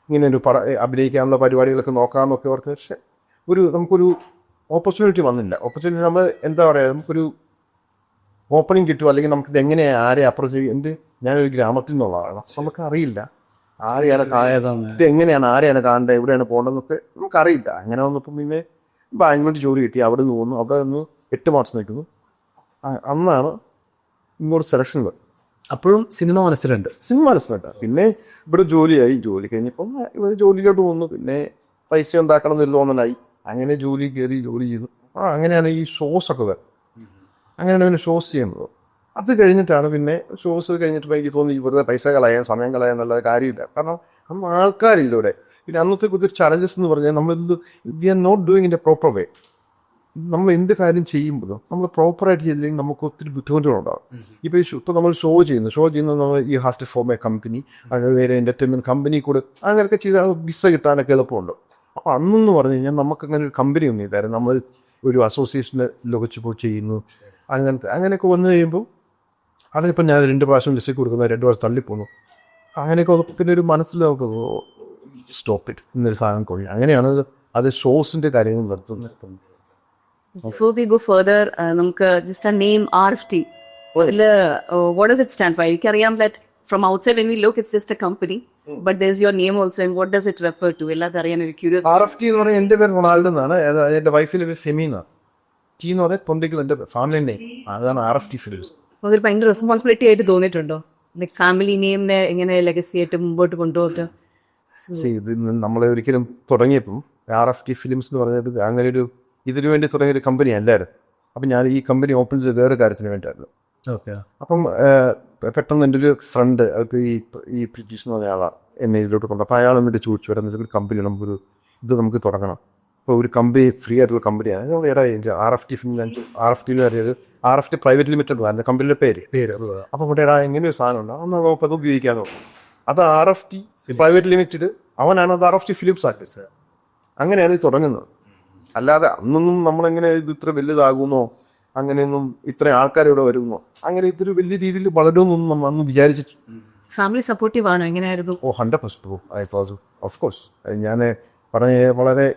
ഇങ്ങനെ ഒരു അഭിനയിക്കാനുള്ള പരിപാടികളൊക്കെ നോക്കാമെന്നൊക്കെ ഓർത്ത്. പക്ഷെ നമുക്കൊരു ഓപ്പർച്യൂണിറ്റി വന്നില്ല. ഓപ്പർച്യൂണിറ്റി നമ്മൾ എന്താ പറയുക, നമുക്കൊരു ഓപ്പണിങ് കിട്ടും, അല്ലെങ്കിൽ നമുക്കിത് എങ്ങനെയാണ് ആരെ അപ്രോച്ച് ചെയ്യും. ഞാനൊരു ഗ്രാമത്തിൽ നിന്നുള്ളതാണ്, നമുക്ക് അറിയില്ല ആരെയാണ് ഇത് എങ്ങനെയാണ് ആരെയാണ് കാണേണ്ടത്, എവിടെയാണ് പോകേണ്ടതെന്നൊക്കെ നമുക്കറിയില്ല. അങ്ങനെ വന്നപ്പം പിന്നെ ബാംഗ്ലൂരിൽ ജോലി കിട്ടി. അവിടെ നിന്ന് പോകുന്നു. അവിടെ നിന്ന് 8 മാസം നിൽക്കുന്നു. അന്നാണ് ഇങ്ങോട്ട് സെലക്ഷൻ. അപ്പോഴും സിനിമ മനസ്സിലുണ്ട്. പിന്നെ ഇവിടെ ജോലിയായി. ജോലി കഴിഞ്ഞപ്പം ഇവിടെ ജോലിയിലോട്ട് പോകുന്നു. പിന്നെ പൈസ ഉണ്ടാക്കണം എന്നൊരു തോന്നലായി. അങ്ങനെ ജോലി കയറി ജോലി ചെയ്തു. അങ്ങനെയാണ് ഈ ഷോസൊക്കെ വരും. അങ്ങനെയാണ് പിന്നെ ഷോസ് ചെയ്യുന്നത്. അത് കഴിഞ്ഞിട്ടാണ് പിന്നെ ഷോസ് കഴിഞ്ഞിട്ട് എനിക്ക് തോന്നി വെറുതെ പൈസ കളയാൻ സമയം കളയാൻ എന്നുള്ളത് കാര്യമില്ല. കാരണം അന്ന് ആൾക്കാരില്ല ഇവിടെ. പിന്നെ അന്നത്തെ കുറച്ച് ചലഞ്ചസ് എന്ന് പറഞ്ഞാൽ we are not doing in a proper way. നമ്മൾ എന്ത് കാര്യം ചെയ്യുമ്പോഴും നമ്മൾ പ്രോപ്പറായിട്ട് ചെയ്തില്ലെങ്കിൽ നമുക്ക് ഒത്തിരി ബുദ്ധിമുട്ടുകളുണ്ടാകും. ഇപ്പോൾ നമ്മൾ ഷോ ചെയ്യുന്നത് നമ്മൾ ഈ have to form a company, വേറെ എൻ്റർടൈൻമെൻറ്റ് കമ്പനി കൂടെ അങ്ങനെയൊക്കെ ചെയ്താൽ വിസ കിട്ടാനൊക്കെ എളുപ്പമുണ്ട്. അപ്പോൾ അന്നെന്ന് പറഞ്ഞു കഴിഞ്ഞാൽ നമുക്കങ്ങനെ ഒരു കമ്പനി ഒന്നും ഇല്ലായിരുന്നു. നമ്മൾ ഒരു അസോസിയേഷനിലൊക്കെ പോയി ചെയ്യുന്നു. അങ്ങനെയൊക്കെ വന്നു കഴിയുമ്പോൾ അതിനിപ്പോൾ ഞാൻ 2 പ്രാവശ്യം വിസ കൊടുക്കുന്നത് 2 പ്രാവശ്യം തള്ളിപ്പോന്നു. അങ്ങനെയൊക്കെ പിന്നെ ഒരു മനസ്സിൽ നമുക്ക് സ്റ്റോപ്പ് ഇറ്റ് എന്നൊരു സാധനം കൊള്ളി. അങ്ങനെയാണ് അത് ഷോസിൻ്റെ കാര്യങ്ങൾ നടത്തുന്നത്. Before we go further, നമുക്ക് just a name RFT. What does it stand for? എനിക്കറിയാം that from outside when we look it's just a company, but there's your name also, and what does it refer to? എല്ലാവരും അറിയാൻ ഒരു curious. RFT എന്ന് പറഞ്ഞാൽ എൻ്റെ പേര് Ronaldo എന്നാണ്. എൻ്റെ വൈഫിൻ്റെ പേര് ഫെമീന. ടി എന്ന് പറഞ്ഞാൽ തൊണ്ടിക്കൽ എൻ്റെ ഫാമിലി നെയിം. അതാണ് RFT ഫിലിംസ്. അതൊരു ഭയങ്കര റെസ്പോൺസിബിലിറ്റി ആയിട്ട് തോന്നിയിട്ടുണ്ടോ? ഫാമിലി നെയിമിനെ എങ്ങനെ ലെഗസി ആയിട്ട് മുമ്പോട്ട് കൊണ്ടുപോകുക? ഇത് നമ്മളെ ഒരിക്കലും തുടങ്ങിയപ്പം RFT ഫിലിംസ് എന്ന് പറഞ്ഞിട്ട് അങ്ങനെ ഇതിനു വേണ്ടി തുടങ്ങിയൊരു കമ്പനി അല്ലായിരുന്നു. അപ്പം ഞാൻ ഈ കമ്പനി ഓപ്പൺ ചെയ്ത് വേറെ കാര്യത്തിന് വേണ്ടിയായിരുന്നു. ഓക്കെ. അപ്പം പെട്ടെന്ന് എൻ്റെ ഒരു ഫ്രണ്ട് ഇപ്പോൾ ഈ പ്രിറ്റീഷ് എന്ന് പറഞ്ഞ ആളാണ് എന്നെ ഇതിലോട്ട് കൊണ്ടു. അപ്പോൾ അയാൾ എന്നിട്ട് ചോദിച്ചു, ഒരു കമ്പനി നമുക്ക് തുടങ്ങണം. അപ്പോൾ ഒരു കമ്പനി ഫ്രീ ആയിട്ടുള്ള കമ്പനിയാണ്. എടാ RFT ഫിലിം RFT എന്ന് പറയുന്നത് RFT പ്രൈവറ്റ് ലിമിറ്റഡ് ആണ് കമ്പനിയുടെ പേര്. അപ്പം ഇവിടെ എങ്ങനെ ഒരു സാധനം ഉണ്ട്, അന്ന് അപ്പോൾ അത് ഉപയോഗിക്കാമെന്ന് പറഞ്ഞു. അത് RFT പ്രൈവറ്റ് ലിമിറ്റഡ്, അവനാണ് അത് RFT ഫിലിംസ് ആർട്ടിസ്റ്റ്. അങ്ങനെയാണ് ഇത് തുടങ്ങുന്നത്. അല്ലാതെ അന്നൊന്നും നമ്മളെങ്ങനെ ഇത് ഇത്ര വലുതാകുന്നോ, അങ്ങനെയൊന്നും ഇത്ര ആൾക്കാരിവിടെ വരുന്നോ, അങ്ങനെ ഇതൊരു വലിയ രീതിയിൽ വളരുമെന്നൊന്നും നമ്മൾ അന്ന് വിചാരിച്ചിട്ട്. ഫാമിലി സപ്പോർട്ടീവ് ആണോ? എങ്ങനെയായിരുന്നു? 100% ഓഫ് കോഴ്സ്. ഞാൻ വളരെ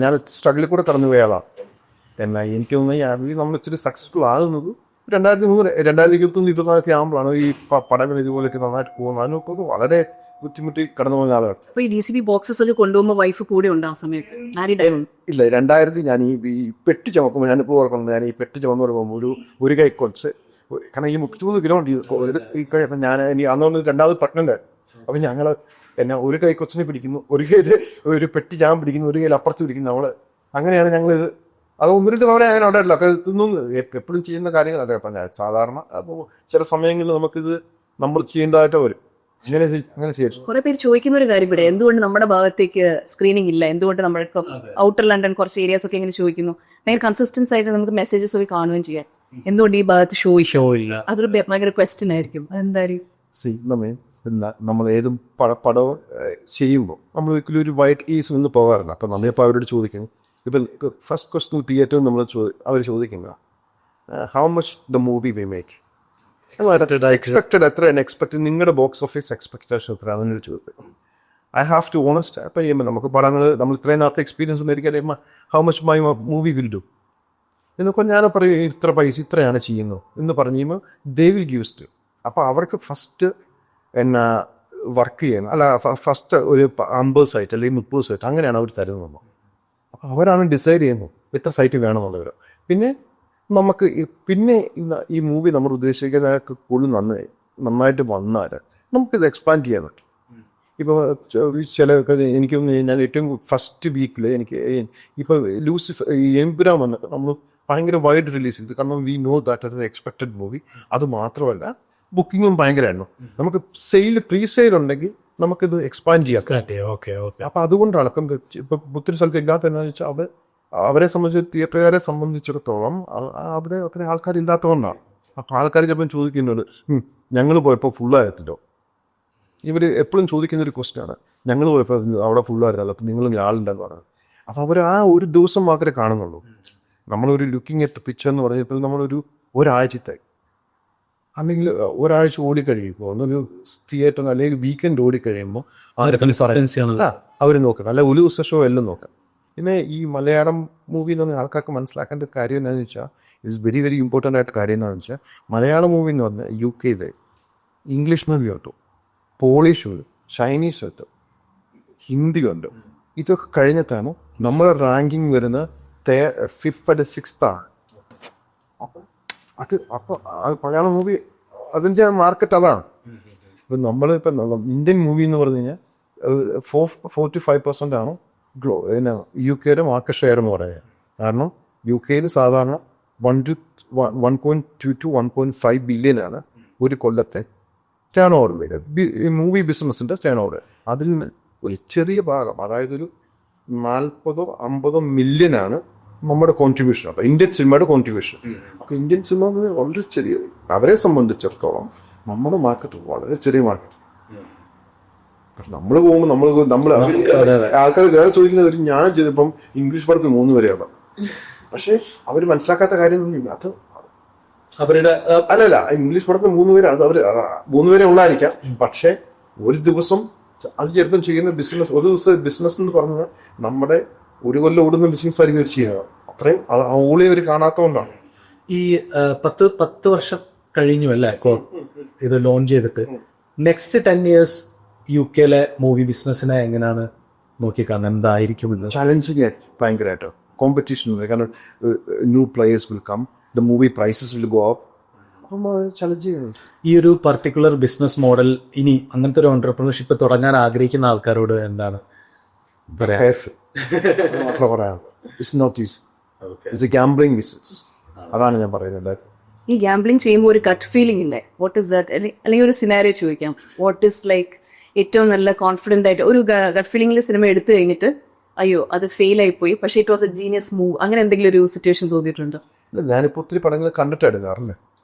ഞാൻ സ്ട്രഗിളിൽ കൂടെ കടന്നു പോയ ആളാണ്. എന്നാൽ എനിക്ക് തോന്നുന്നത് നമ്മൾ ഇച്ചിരി സക്സസ്ഫുൾ ആകുന്നത് 2023-2024 ആകുമ്പോഴാണ് ഈ പടങ്ങൾ ഇതുപോലെയൊക്കെ നന്നായിട്ട് പോകുന്നത്. അതിനൊക്കെ വളരെ ബുദ്ധിമുട്ടി കടന്നു പോകുന്ന ആളുകൾ. അപ്പോൾ ഈ DCP ബോക്സസ് ഒക്കെ കൊണ്ടുപോകുമ്പോൾ വൈഫ് കൂടെ ഉണ്ട് ആ സമയത്ത്? ഇല്ല, 2000 ഞാൻ ഈ പെട്ടി ചുമക്കുമ്പോൾ ഞാനിപ്പോൾ ഓർക്കുന്നത്, ഞാൻ ഈ പെട്ടി ചുമന്ന് പറയുമ്പോൾ ഒരു കൈ കൊച്ച്, കാരണം ഈ 33 കിലോ ഉണ്ട് ഈ കൈ. അപ്പം ഞാൻ അന്നുകൊണ്ട് 2ാമത് പ്രഗ്നൻ്റ് ആയിരുന്നു. അപ്പം ഞങ്ങൾ എന്നെ ഒരു കൈ കൊച്ചിനെ പിടിക്കുന്നു, ഒരു കയ്യിൽ ഒരു പെട്ടി ഞാൻ പിടിക്കുന്നു, ഒരു കയ്യിൽ അപ്പുറത്ത് പിടിക്കുന്നു. അങ്ങനെയാണ് ഞങ്ങളിത്. അത് 1-2 തവണ അങ്ങനെ ഉണ്ടായിട്ടില്ല. ഒക്കെ ഇതൊന്നും എപ്പോഴും ചെയ്യുന്ന കാര്യങ്ങളല്ല. അപ്പം ഞാൻ സാധാരണ അപ്പോൾ ചില സമയങ്ങളിൽ നമുക്കിത് നമ്മൾ ചെയ്യേണ്ടതായിട്ട് വരും. കുറെ പേര് ചോദിക്കുന്ന ഒരു കാര്യം ഇവിടെ, എന്തുകൊണ്ട് നമ്മുടെ ഭാഗത്തേക്ക് സ്ക്രീനിങ് ഇല്ല, എന്തുകൊണ്ട് നമ്മുടെ ഔട്ടർ ലണ്ടൻ കുറച്ച് ഏരിയാസ് ഒക്കെ ഇങ്ങനെ ചോദിക്കുന്നു. ഭയങ്കര കൺസിസ്റ്റൻസ് ആയിട്ട് നമുക്ക് മെസ്സേജസ് ഒക്കെ കാണുകയും ചെയ്യാം. എന്തുകൊണ്ട് ഈ ഭാഗത്ത് ഷോ ഇല്ല? അതൊരു ഭയങ്കര ക്വസ്റ്റ്യൻ ആയിരിക്കും. അതെന്തായാലും നമ്മൾ ഏതും പടവും ചെയ്യുമ്പോൾ നമ്മൾ ഒരിക്കലും ഒരു വൈറ്റ് ഈസ് നിന്ന് പോകാറില്ല. അപ്പം നമ്മളിപ്പോൾ അവരോട് ചോദിക്കുന്നു, ഇപ്പം ഫസ്റ്റ് ക്വസ്റ്റ്യൻ തിയേറ്ററിൽ നമ്മൾ അവർ ചോദിക്കുന്നത് how much the movie we make. Expected എത്രയാണ് എക്സ്പെക്ട് നിങ്ങളുടെ ബോക്സ് ഓഫീസ് എക്സ്പെക്ടേഷൻ എത്ര അതിനൊരു ചോദ്യം. I have to honest. അപ്പം ചെയ്യുമ്പോൾ നമുക്ക് പടങ്ങൾ നമ്മൾ ഇത്രയും നാളത്തെ എക്സ്പീരിയൻസ് ഒന്നും എനിക്കറിയാം how much my movie will do എന്നൊക്കെ ഞാൻ പറയും ഇത്ര പൈസ ഇത്രയാണ് ചെയ്യുന്നത് എന്ന് പറഞ്ഞു കഴിയുമ്പോൾ ദേ വിൽ ഗിവ്സ് ടു. അപ്പോൾ അവർക്ക് ഫസ്റ്റ് എന്നാ വർക്ക് ചെയ്യണം അല്ല ഫസ്റ്റ് ഒരു 50 സൈറ്റ് അല്ലെങ്കിൽ 30 സൈറ്റ് അങ്ങനെയാണ് അവർ തരുന്നത്. അപ്പോൾ അവരാണ് ഡിസൈഡ് ചെയ്യുന്നത് എത്ര സൈറ്റ് വേണമെന്നുള്ളവർ. പിന്നെ നമുക്ക് പിന്നെ ഈ മൂവി നമ്മൾ ഉദ്ദേശിക്കുന്നതൊക്കെ കൂടുതൽ നന്നായിട്ട് വന്നാൽ നമുക്കിത് എക്സ്പാൻഡ് ചെയ്യാൻ പറ്റും. ഇപ്പോൾ ചില എനിക്കൊന്ന് ഞാൻ ഏറ്റവും ഫസ്റ്റ് വീക്കിൽ എനിക്ക് ഇപ്പോൾ എമ്പുരാൻ വന്നിട്ട് നമ്മൾ ഭയങ്കര വൈഡ് റിലീസ് ചെയ്തു. കാരണം വി നോ ദാറ്റ് അത് എക്സ്പെക്റ്റഡ് മൂവി. അത് മാത്രമല്ല ബുക്കിങ്ങും ഭയങ്കരമായിരുന്നു. നമുക്ക് പ്രീ സെയിൽ ഉണ്ടെങ്കിൽ നമുക്കിത് എക്സ്പാൻഡ് ചെയ്യാം. അപ്പം അതുകൊണ്ടാണ് ഇപ്പം ഒത്തിരി സ്ഥലത്ത് ഇല്ലാത്ത എന്താണെന്ന് വെച്ചാൽ അവരെ സംബന്ധിച്ച് തിയേറ്ററുകാരെ സംബന്ധിച്ചിടത്തോളം അവിടെ അത്ര ആൾക്കാരില്ലാത്തതുകൊണ്ടാണ്. അപ്പം ആൾക്കാർ ചിലപ്പം ചോദിക്കുന്നുണ്ട് ഞങ്ങൾ പോയപ്പോൾ ഫുള്ളായത്തില്ലോ. ഇവർ എപ്പോഴും ചോദിക്കുന്നൊരു ക്വസ്റ്റ്യനാണ് ഞങ്ങൾ പോയപ്പോൾ അവിടെ ഫുള്ളായിരുന്നല്ലോ അപ്പം നിങ്ങൾ ആളുണ്ടെന്ന് പറയുന്നത്. അപ്പോൾ അവർ ആ ഒരു ദിവസം മാത്രമേ കാണുന്നുള്ളൂ. നമ്മളൊരു ലുക്കിംഗ് അറ്റ് പിക്ചർ എന്ന് പറഞ്ഞപ്പോൾ നമ്മളൊരു ഒരാഴ്ചത്തെ അല്ലെങ്കിൽ ഒരാഴ്ച ഓടിക്കഴിയുമ്പോൾ ഒന്നൊരു തിയേറ്റർ അല്ലെങ്കിൽ വീക്കെൻഡ് ഓടിക്കഴിയുമ്പോൾ അവർ നോക്കണം. അല്ല ഒരു ദിവസം ഷോ എല്ലാം നോക്കാം. പിന്നെ ഈ മലയാളം മൂവി എന്ന് പറഞ്ഞാൽ ആൾക്കാർക്ക് മനസ്സിലാക്കേണ്ട കാര്യം എന്താണെന്ന് വെച്ചാൽ ഇറ്റ്സ് വെരി വെരി ഇമ്പോർട്ടൻ്റ് ആയിട്ട് കാര്യം എന്താണെന്ന് വെച്ചാൽ മലയാളം മൂവി എന്ന് പറഞ്ഞാൽ UK ഇംഗ്ലീഷ് മൂവി ഉണ്ട്, പോളിഷ് ഉണ്ട്, ചൈനീസ് ഉണ്ട്, ഹിന്ദി ഉണ്ട്. ഇതൊക്കെ കഴിഞ്ഞിട്ടാണ് നമ്മുടെ റാങ്കിങ് വരുന്ന 5th or 6th ആണ്. അപ്പോൾ മലയാളം മൂവി അതിൻ്റെ മാർക്കറ്റ് അതാണ്. ഇപ്പം നമ്മളിപ്പം ഇന്ത്യൻ മൂവി എന്ന് പറഞ്ഞു കഴിഞ്ഞാൽ 45% ആണ് പിന്നെ UK മാർക്കറ്റ് ഷെയർ എന്ന് പറയുന്നത്. കാരണം UK സാധാരണ 1.2 to 1.5 ബില്യനാണ് ഒരു കൊല്ലത്തെ ടേൺ ഓവർ വരും മൂവി ബിസിനസ്സിൻ്റെ ടേൺ ഓവർ. അതിൽ നിന്ന് ഒരു ചെറിയ ഭാഗം അതായത് ഒരു 40-50 മില്യനാണ് നമ്മുടെ കോൺട്രിബ്യൂഷൻ. അപ്പോൾ ഇന്ത്യൻ സിനിമയുടെ കോൺട്രിബ്യൂഷൻ. അപ്പോൾ ഇന്ത്യൻ സിനിമ വളരെ ചെറിയ അവരെ സംബന്ധിച്ചിടത്തോളം നമ്മുടെ മാർക്കറ്റ് വളരെ ചെറിയ മാർക്കറ്റ്. നമ്മൾ പോകുമ്പോൾ നമ്മൾ ആൾക്കാർ വേറെ ചോദിക്കുന്നത് ഞാൻ ചെയ്തപ്പം ഇംഗ്ലീഷ് പടത്തിൽ 3 വരെയാണ്. പക്ഷെ അവർ മനസ്സിലാക്കാത്ത കാര്യം അത് അവരുടെ അല്ലല്ല ഇംഗ്ലീഷ് പടത്തിൽ 3 പേരാണ്. അത് അവർ 3 പേരെ ഉള്ളായിരിക്കാം. പക്ഷെ ഒരു ദിവസം അത് ചിലപ്പം ചെയ്യുന്ന ബിസിനസ് ഒരു ദിവസം ബിസിനസ് എന്ന് പറഞ്ഞാൽ നമ്മുടെ ഒരു കൊല്ലം ഓടുന്ന ബിസിനസ് ആയിരിക്കും അവർ ചെയ്യുക. അത്രയും ഓളി അവർ കാണാത്തതുകൊണ്ടാണ്. ഈ 10 വർഷം കഴിഞ്ഞു അല്ലേ ഇത് ലോഞ്ച് ചെയ്തിട്ട്. നെക്സ്റ്റ് 10 years UK മൂവി ബിസിനസ്സിനെ എങ്ങനെയാണ് നോക്കിക്കാണുന്നത്? എന്തായിരിക്കും ഇന്ന് ചലഞ്ചിങ് ഭയങ്കരമായിട്ട് കോമ്പറ്റീഷൻ. കാരണം new players will come, the movie prices will go up. അപ്പം ചലഞ്ചിങ്. ഈ ഒരു പർട്ടിക്കുലർ ബിസിനസ് മോഡൽ ഇനി അങ്ങനത്തെ ഒരു ഓൺട്രപ്രണർഷിപ്പ് തുടങ്ങാൻ ആഗ്രഹിക്കുന്ന ആൾക്കാരോട് എന്താണ് പറയാ? ഗാംബ്ലിംഗ് ബിസിനസ് അതാണ് ഞാൻ പറയുന്നത്. ഈ ഗാംബ്ലിംഗ് ചെയ്യുമ്പോൾ ഒരു ഗട്ട് ഫീലിംഗ് ഇല്ലേ? What is that? അല്ലെങ്കിൽ ഒരു സിനാരിയോ ചോദിക്കാം. വാട്ട് ഇസ് ലൈക്ക് ഏറ്റവും നല്ല കോൺഫിഡൻ്റ് ആയിട്ട് ഒരു ഗട്ട് ഫീലിംഗിൽ സിനിമ എടുത്തു കഴിഞ്ഞിട്ട് അയ്യോ അത് ഫെയിൽ ആയിപ്പോയി പക്ഷേ it was A genius move, അങ്ങനെ എന്തെങ്കിലും ഒരു സിറ്റുവേഷൻ തോന്നിയിട്ടുണ്ടോ? ഞാനിപ്പോൾ ഒത്തിരി പടങ്ങൾ കണ്ടിട്ട് എടുക്കാറില്ല.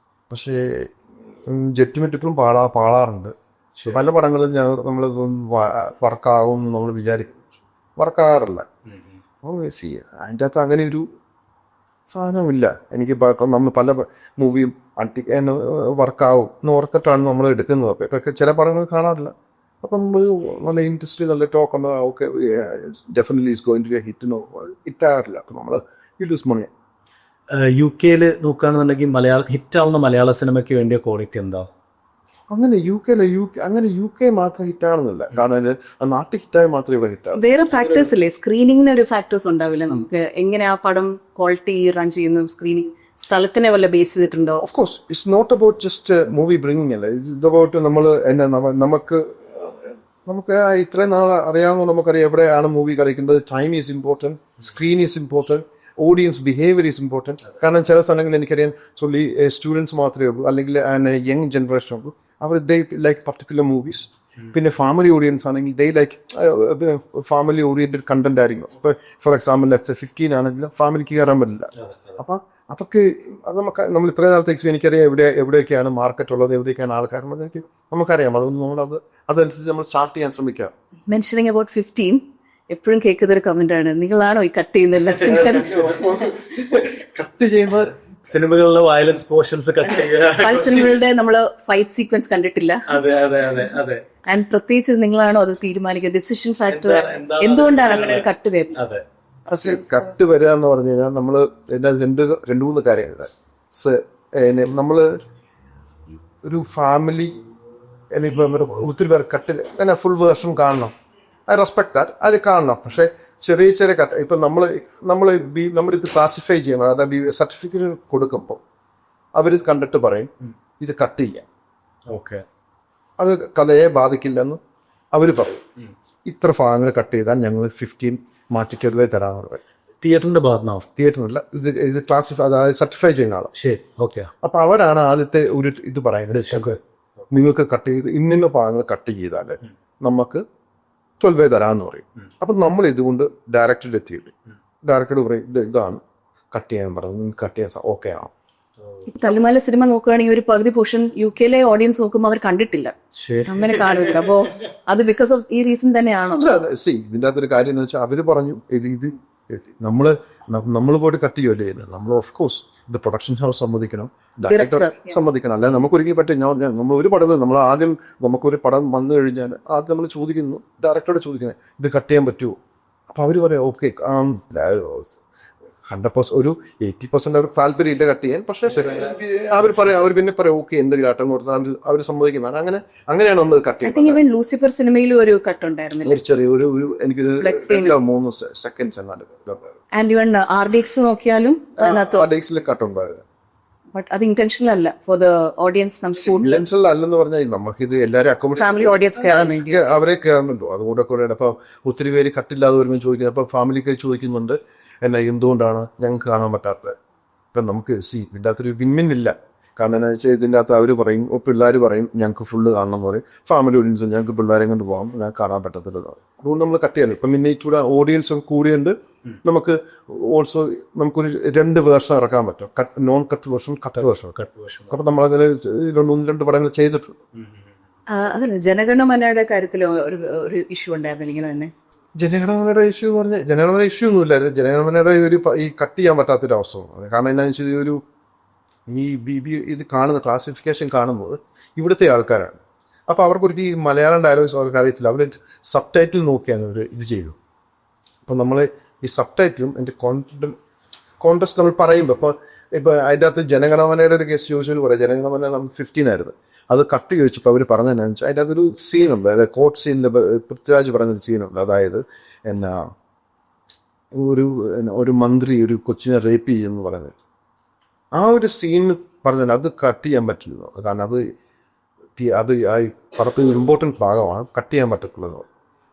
പക്ഷേ ജഡ്ജ്മെന്റ് ഇപ്പോഴും പാടാറുണ്ട്. പല പടങ്ങളും നമ്മൾ വർക്കാകും നമ്മൾ വിചാരിക്കും, വർക്കാകാറില്ല. അതിൻ്റെ അകത്ത് അങ്ങനെ ഒരു സാധനമില്ല. എനിക്ക് നമ്മൾ പല മൂവിയും വർക്കാവും എന്ന് ഓർത്തിട്ടാണ് നമ്മൾ എടുക്കുന്നത്. അപ്പോൾ ഇപ്പൊക്കെ ചില പടങ്ങൾ കാണാറില്ല. അപ്പം നമ്മൾ നല്ല ഇൻട്രസ്റ്റ് നല്ല ടോക്ക് ഉണ്ട്, okay definitely is going to be a hit ഹിറ്റാറില്ല. അപ്പം നമ്മൾ ഇറ്റ് ഈസ് മണി. UK നോക്കുകയാണെന്നുണ്ടെങ്കിൽ ഹിറ്റാവുന്ന മലയാള സിനിമയ്ക്ക് വേണ്ടിയ ക്വാളിറ്റി എന്താ? അങ്ങനെ UK മാത്രം ഹിറ്റാണെന്നില്ല. കാരണം നാട്ടിൽ ഹിറ്റായി മാത്രമേ ഇവിടെ ഹിറ്റാവും. വേറെ ഫാക്ടേഴ്സ് ഇല്ലേ? സ്ക്രീനിങ്ങിന് ഒരു ഫാക്ടേഴ്സ് ഉണ്ടാവില്ല നമുക്ക്? എങ്ങനെ ആ പടം ക്വാളിറ്റി റൺ ചെയ്യുന്നു? സ്ക്രീനിങ് സ്ഥലത്തിനെ വല്ല ബേസ് ചെയ്തിട്ടുണ്ടോ? Of course it's not about just movie bringing അല്ല. ഇത് അബൌട്ട് നമ്മൾ നമുക്ക് ഇത്രയും നാൾ അറിയാവുന്ന നമുക്കറിയാം എവിടെയാണ് മൂവി കളിക്കുന്നത്. Time is important, screen is important, audience behaviour is important. കാരണം ചില സ്ഥലങ്ങളിൽ എനിക്കറിയാം സ്റ്റുഡൻസ് മാത്രമേ ഉള്ളൂ അല്ലെങ്കിൽ യങ് ജനറേഷൻ ഉള്ളൂ. അവർ ദേ ലൈക്ക് പർട്ടിക്കുലർ മൂവീസ്. പിന്നെ ഫാമിലി ഓഡിയൻസ് ആണെങ്കിൽ ദേ ലൈക്ക് ഫാമിലി ഓറിയൻറ്റഡ് കണ്ടന്റ് ആയിരിക്കും. ഇപ്പോൾ ഫോർ എക്സാമ്പിൾ 15 ആണെങ്കിലും ഫാമിലിക്ക് കയറാൻ പറ്റില്ല. അപ്പം അതൊക്കെ അത് നമ്മൾ ഇത്രയും നാളത്തെ എനിക്കറിയാം എവിടെയൊക്കെയാണ് മാർക്കറ്റ് ഉള്ളത്, എവിടെയൊക്കെയാണ് ആൾക്കാരുള്ളത് നമുക്കറിയാം. അതുകൊണ്ട് അതനുസരിച്ച് നമ്മൾ സ്റ്റാർട്ട് ചെയ്യാൻ ശ്രമിക്കാം. മെൻഷനിങ് അബൌട്ട് 15 എപ്പോഴും കേൾക്കുന്ന ഒരു കമന്റ് ആണ്, നിങ്ങളാണോ ഈ കട്ട് ചെയ്യുന്നത്? കട്ട് ചെയ്യുന്ന സിനിമകളിലെ വയലൻസ് പോർഷൻസ് കട്ട് ചെയ്യുക. പല സിനിമകളുടെ നമ്മള് ഫൈറ്റ് സീക്വൻസ് കണ്ടിട്ടില്ല. അതെ അതെ അതെ അതെ. ആൻഡ് പ്രത്യേകിച്ച് നിങ്ങളാണോ അത് തീരുമാനിക്കുക, ഡിസിഷൻ ഫാക്ടർ എന്താണ് എന്തുകൊണ്ടാണ് അങ്ങനെ ഒരു കട്ട് വരുന്നത്? അതെ. കട്ട് വരിക എന്ന് പറഞ്ഞു കഴിഞ്ഞാൽ നമ്മള് രണ്ട് മൂന്ന് കാര്യങ്ങൾ. നമ്മള് ഒരു ഫാമിലി ഇപ്പൊ ഒത്തിരി പേർ കട്ടിൽ അങ്ങനെ ഫുൾ വേർഷൻ കാണണം. ഐ റെസ്പെക്ട് ദാറ്റ്, അത് കാണണം. പക്ഷെ ചെറിയ ചെറിയ കട്ട് ഇപ്പൊ നമ്മളിത് ക്ലാസിഫൈ ചെയ്യണം. അതായത് സർട്ടിഫിക്കറ്റ് കൊടുക്കുമ്പോൾ അവരിത് കണ്ടിട്ട് പറയും ഇത് കട്ട് ചെയ്യാം, ഓക്കെ, അത് കഥയെ ബാധിക്കില്ലെന്ന് അവർ പറയും. ഇത്ര ഭാഗങ്ങൾ കട്ട് ചെയ്താൽ ഞങ്ങൾ 15 മാറ്റിക്കരുതേ തരാമെന്ന് പറയും. തിയേറ്ററിന്റെ ഭാഗത്തുനിന്നോ? തിയേറ്ററിനല്ല, ഇത് ക്ലാസിഫൈ, അതായത് സർട്ടിഫൈ ചെയ്യുന്ന ആളാണ്. ശരി, ഓക്കെ. അപ്പൊ അവരാണ് ആദ്യത്തെ ഒരു ഇത് പറയുന്നത്, നിങ്ങൾക്ക് കട്ട് ചെയ്ത് ഇന്ന ഭാഗങ്ങൾ കട്ട് ചെയ്താൽ നമുക്ക് 12 തരാമെന്ന് പറയും. അപ്പൊ നമ്മൾ ഇതുകൊണ്ട് ഡയറക്ടറുടെ എത്തിയില്ലേ, ഡയറക്ടർ പറയും ഇതാണ് കട്ട് ചെയ്യാൻ പറയുന്നത്, നിങ്ങൾക്ക് കട്ട് ചെയ്യാൻ ഓക്കെ ആവും. ഇപ്പൊ തല്ലുമാല സിനിമ നോക്കുകയാണെങ്കിൽ ഒരു പകുതി പോർഷൻ UK ഓഡിയൻസ് നോക്കുമ്പോൾ അവർ കണ്ടിട്ടില്ല, അങ്ങനെ കാണില്ല. അപ്പോ അത് ബിക്കോസ് ഓഫ് ഈ റീസൺ തന്നെയാണോ? ഇതിന്റെ അകത്തൊരു കാര്യം എന്ന് വെച്ചാൽ അവര് പറഞ്ഞു ഇത് നമ്മൾ പോയിട്ട് കട്ട് ചെയ്യുമല്ലേ ചെയ്യുന്നത്. നമ്മൾ ഓഫ് കോഴ്സ് ഇത് പ്രൊഡക്ഷൻ ഹൗസ് സമ്മതിക്കണം, ഡയറക്ടർ സമ്മതിക്കണം. അല്ലാതെ നമുക്കൊരുക്കി പറ്റും. നമ്മൾ ഒരു പടം നമുക്കൊരു പടം വന്നു കഴിഞ്ഞാൽ ആദ്യം നമ്മൾ ചോദിക്കുന്നു, ഡയറക്ടറോട് ചോദിക്കുന്നത് ഇത് കട്ട് ചെയ്യാൻ പറ്റുമോ. അപ്പൊ അവര് പറയാം ഓക്കെ, 100% ഒരു 80% അവർക്ക് താല്പര്യം ഇല്ല കട്ട് ചെയ്യാൻ. പക്ഷേ അവർ പിന്നെ പറയാം ഓക്കെ എന്തെങ്കിലും ആട്ടം കൊടുത്താൽ അവർ സമ്മതിക്കുന്നത്. അങ്ങനെയാണ് നമ്മൾ കട്ട് ചെയ്യുന്നത്. ലൂസിഫർ സിനിമയിലും ഒരു കട്ട് ഉണ്ടായിരുന്നില്ല, ഒരു ചെറിയ എനിക്കൊരു 3 സെക്കൻഡ്സ് ആൻഡ് ഈവൻ RDX നോക്കിയാലും കട്ട് ഉണ്ടായിരുന്നു. ബട്ട് അത് ഇന്റൻഷണൽ അല്ല, ഫോർ ദ ഓഡിയൻസ്. ഇന്റൻഷണൽ അല്ലെന്ന് പറഞ്ഞാൽ നമുക്കിത് എല്ലാവരും ഫാമിലി ഓഡിയൻസ് അവരെ കയറണല്ലോ, അതുകൂടെ കൂടെ. അപ്പൊ ഒത്തിരി പേര് കട്ടില്ലാതെ വരുമ്പോൾ ചോദിക്കുന്നത്, അപ്പൊ ഫാമിലിക്ക് ചോദിക്കുന്നുണ്ട് എന്നാ എന്തുകൊണ്ടാണ് ഞങ്ങൾക്ക് കാണാൻ പറ്റാത്തത്. ഇപ്പം നമുക്ക് ഇതിൻ്റെ അകത്തൊരു വിൻമിൻ ഇല്ല. കാരണം എന്താ വെച്ചാൽ ഇതിൻ്റെ അകത്ത് അവർ പറയും, പിള്ളേർ പറയും ഞങ്ങൾക്ക് ഫുള്ള് കാണണം എന്ന് പറയും. ഫാമിലി ഓഡിയൻസ് ഞങ്ങൾക്ക് പിള്ളേരെ കൊണ്ട് പോകാം, ഞങ്ങൾക്ക് കാണാൻ പറ്റത്തില്ല. അതുകൊണ്ട് നമ്മൾ കട്ട് ചെയ്യാൻ ഇപ്പം പിന്നെ ഇച്ചിരി ഓഡിയൻസ് കൂടിയുണ്ട്. നമുക്ക് ഓൾസോ നമുക്കൊരു 2 വേർഷൻ ഇറക്കാൻ പറ്റും, non cut version, cut version. അപ്പം നമ്മളങ്ങനെ 1-2 പടങ്ങൾ ചെയ്തിട്ടുണ്ട്. അതല്ല, ജനഗണമനയുടെ കാര്യത്തിൽ ഒരു ഇഷ്യൂ ഉണ്ടായിരുന്നു ഇങ്ങനെ തന്നെ. ജനഗണമനയുടെ ഇഷ്യൂ പറഞ്ഞാൽ ജനഗണമന ഇഷ്യൂ ഒന്നും ഇല്ലായിരുന്നു. ജനഗണമനയുടെ ഈ കട്ട് ചെയ്യാൻ പറ്റാത്തൊരു അവസ്ഥയാണ്. കാരണം എന്താണെന്ന് വെച്ചാൽ ഇത് കാണുന്ന ക്ലാസിഫിക്കേഷൻ കാണുന്നത് ഇവിടുത്തെ ആൾക്കാരാണ്. അപ്പോൾ അവർക്കൊരു ഈ മലയാളം ഡയലോഗ്സ് അവർക്ക് അറിയത്തില്ല. അവർ സബ് ടൈറ്റിൽ നോക്കിയാണ് അവർ ഇത് ചെയ്തു. അപ്പം നമ്മൾ ഈ സബ് ടൈറ്റിലും എൻ്റെ കോണ്ടസ്റ്റ് നമ്മൾ പറയുമ്പോൾ ഇപ്പോൾ അതിൻ്റെ അകത്ത് ജനഗണമനയുടെ ഒരു കേസ് ചോദിച്ചാൽ പറയാം, ജനഗണമന നമ്മൾ 15 ആയിരുന്നു. അത് കട്ട് ചോദിച്ചപ്പോൾ അവർ പറഞ്ഞതെന്നു വെച്ചാൽ അതിൻ്റെ അതൊരു സീനുണ്ട്, അതായത് കോർട്ട് സീനിൽ പൃഥ്വിരാജ് പറഞ്ഞൊരു സീനുണ്ട്. അതായത് ഒരു മന്ത്രി ഒരു കൊച്ചിനെ റേപ്പ് ചെയ്യുമെന്ന് പറയുന്നത്, ആ ഒരു സീൻ പറഞ്ഞാൽ അത് കട്ട് ചെയ്യാൻ പറ്റില്ല. കാരണം അത് ആ പടത്തിൽ ഇമ്പോർട്ടൻറ്റ് ഭാഗമാണ്, കട്ട് ചെയ്യാൻ പറ്റത്തുള്ളത്.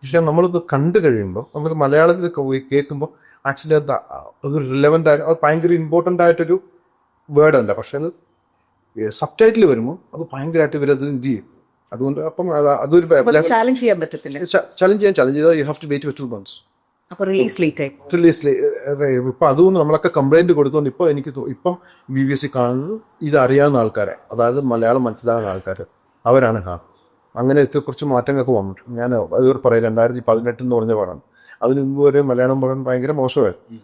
പക്ഷെ നമ്മളിത് കണ്ടു കഴിയുമ്പോൾ നമുക്ക് മലയാളത്തിൽ കേൾക്കുമ്പോൾ ആക്ച്വലി അത് റിലവൻ്റ് ആയിട്ട് അത് ഭയങ്കര ഇമ്പോർട്ടൻ്റ് ആയിട്ടൊരു വേർഡല്ല. പക്ഷെ അത് സബ് ടൈറ്റിൽ വരുമ്പോൾ അത് ഭയങ്കരമായിട്ട് ഇവരത് ഇത് ചെയ്യും. അതുകൊണ്ട് അപ്പം അതൊരു ചാലഞ്ച് ചെയ്യാൻ പറ്റത്തില്ല. ചലഞ്ച് ചെയ്താൽ you have to wait 2 months. Release ഇപ്പം അതുകൊണ്ട് നമ്മളൊക്കെ കംപ്ലൈൻറ്റ് കൊടുത്തുകൊണ്ട് ഇപ്പം BBC കാണുന്നത് ഇത് അറിയാവുന്ന ആൾക്കാരെ, അതായത് മലയാളം മനസ്സിലാകുന്ന ആൾക്കാർ അവരാണ് കാണുന്നത്. അങ്ങനെ കുറച്ച് മാറ്റങ്ങളൊക്കെ വന്നിട്ടുണ്ട്. ഞാൻ അത് പറയാം, 2018 എന്ന് പറഞ്ഞ പടമാണ്. അതിന് മുമ്പ് വരെ മലയാളം പടം ഭയങ്കര മോശമായിരുന്നു.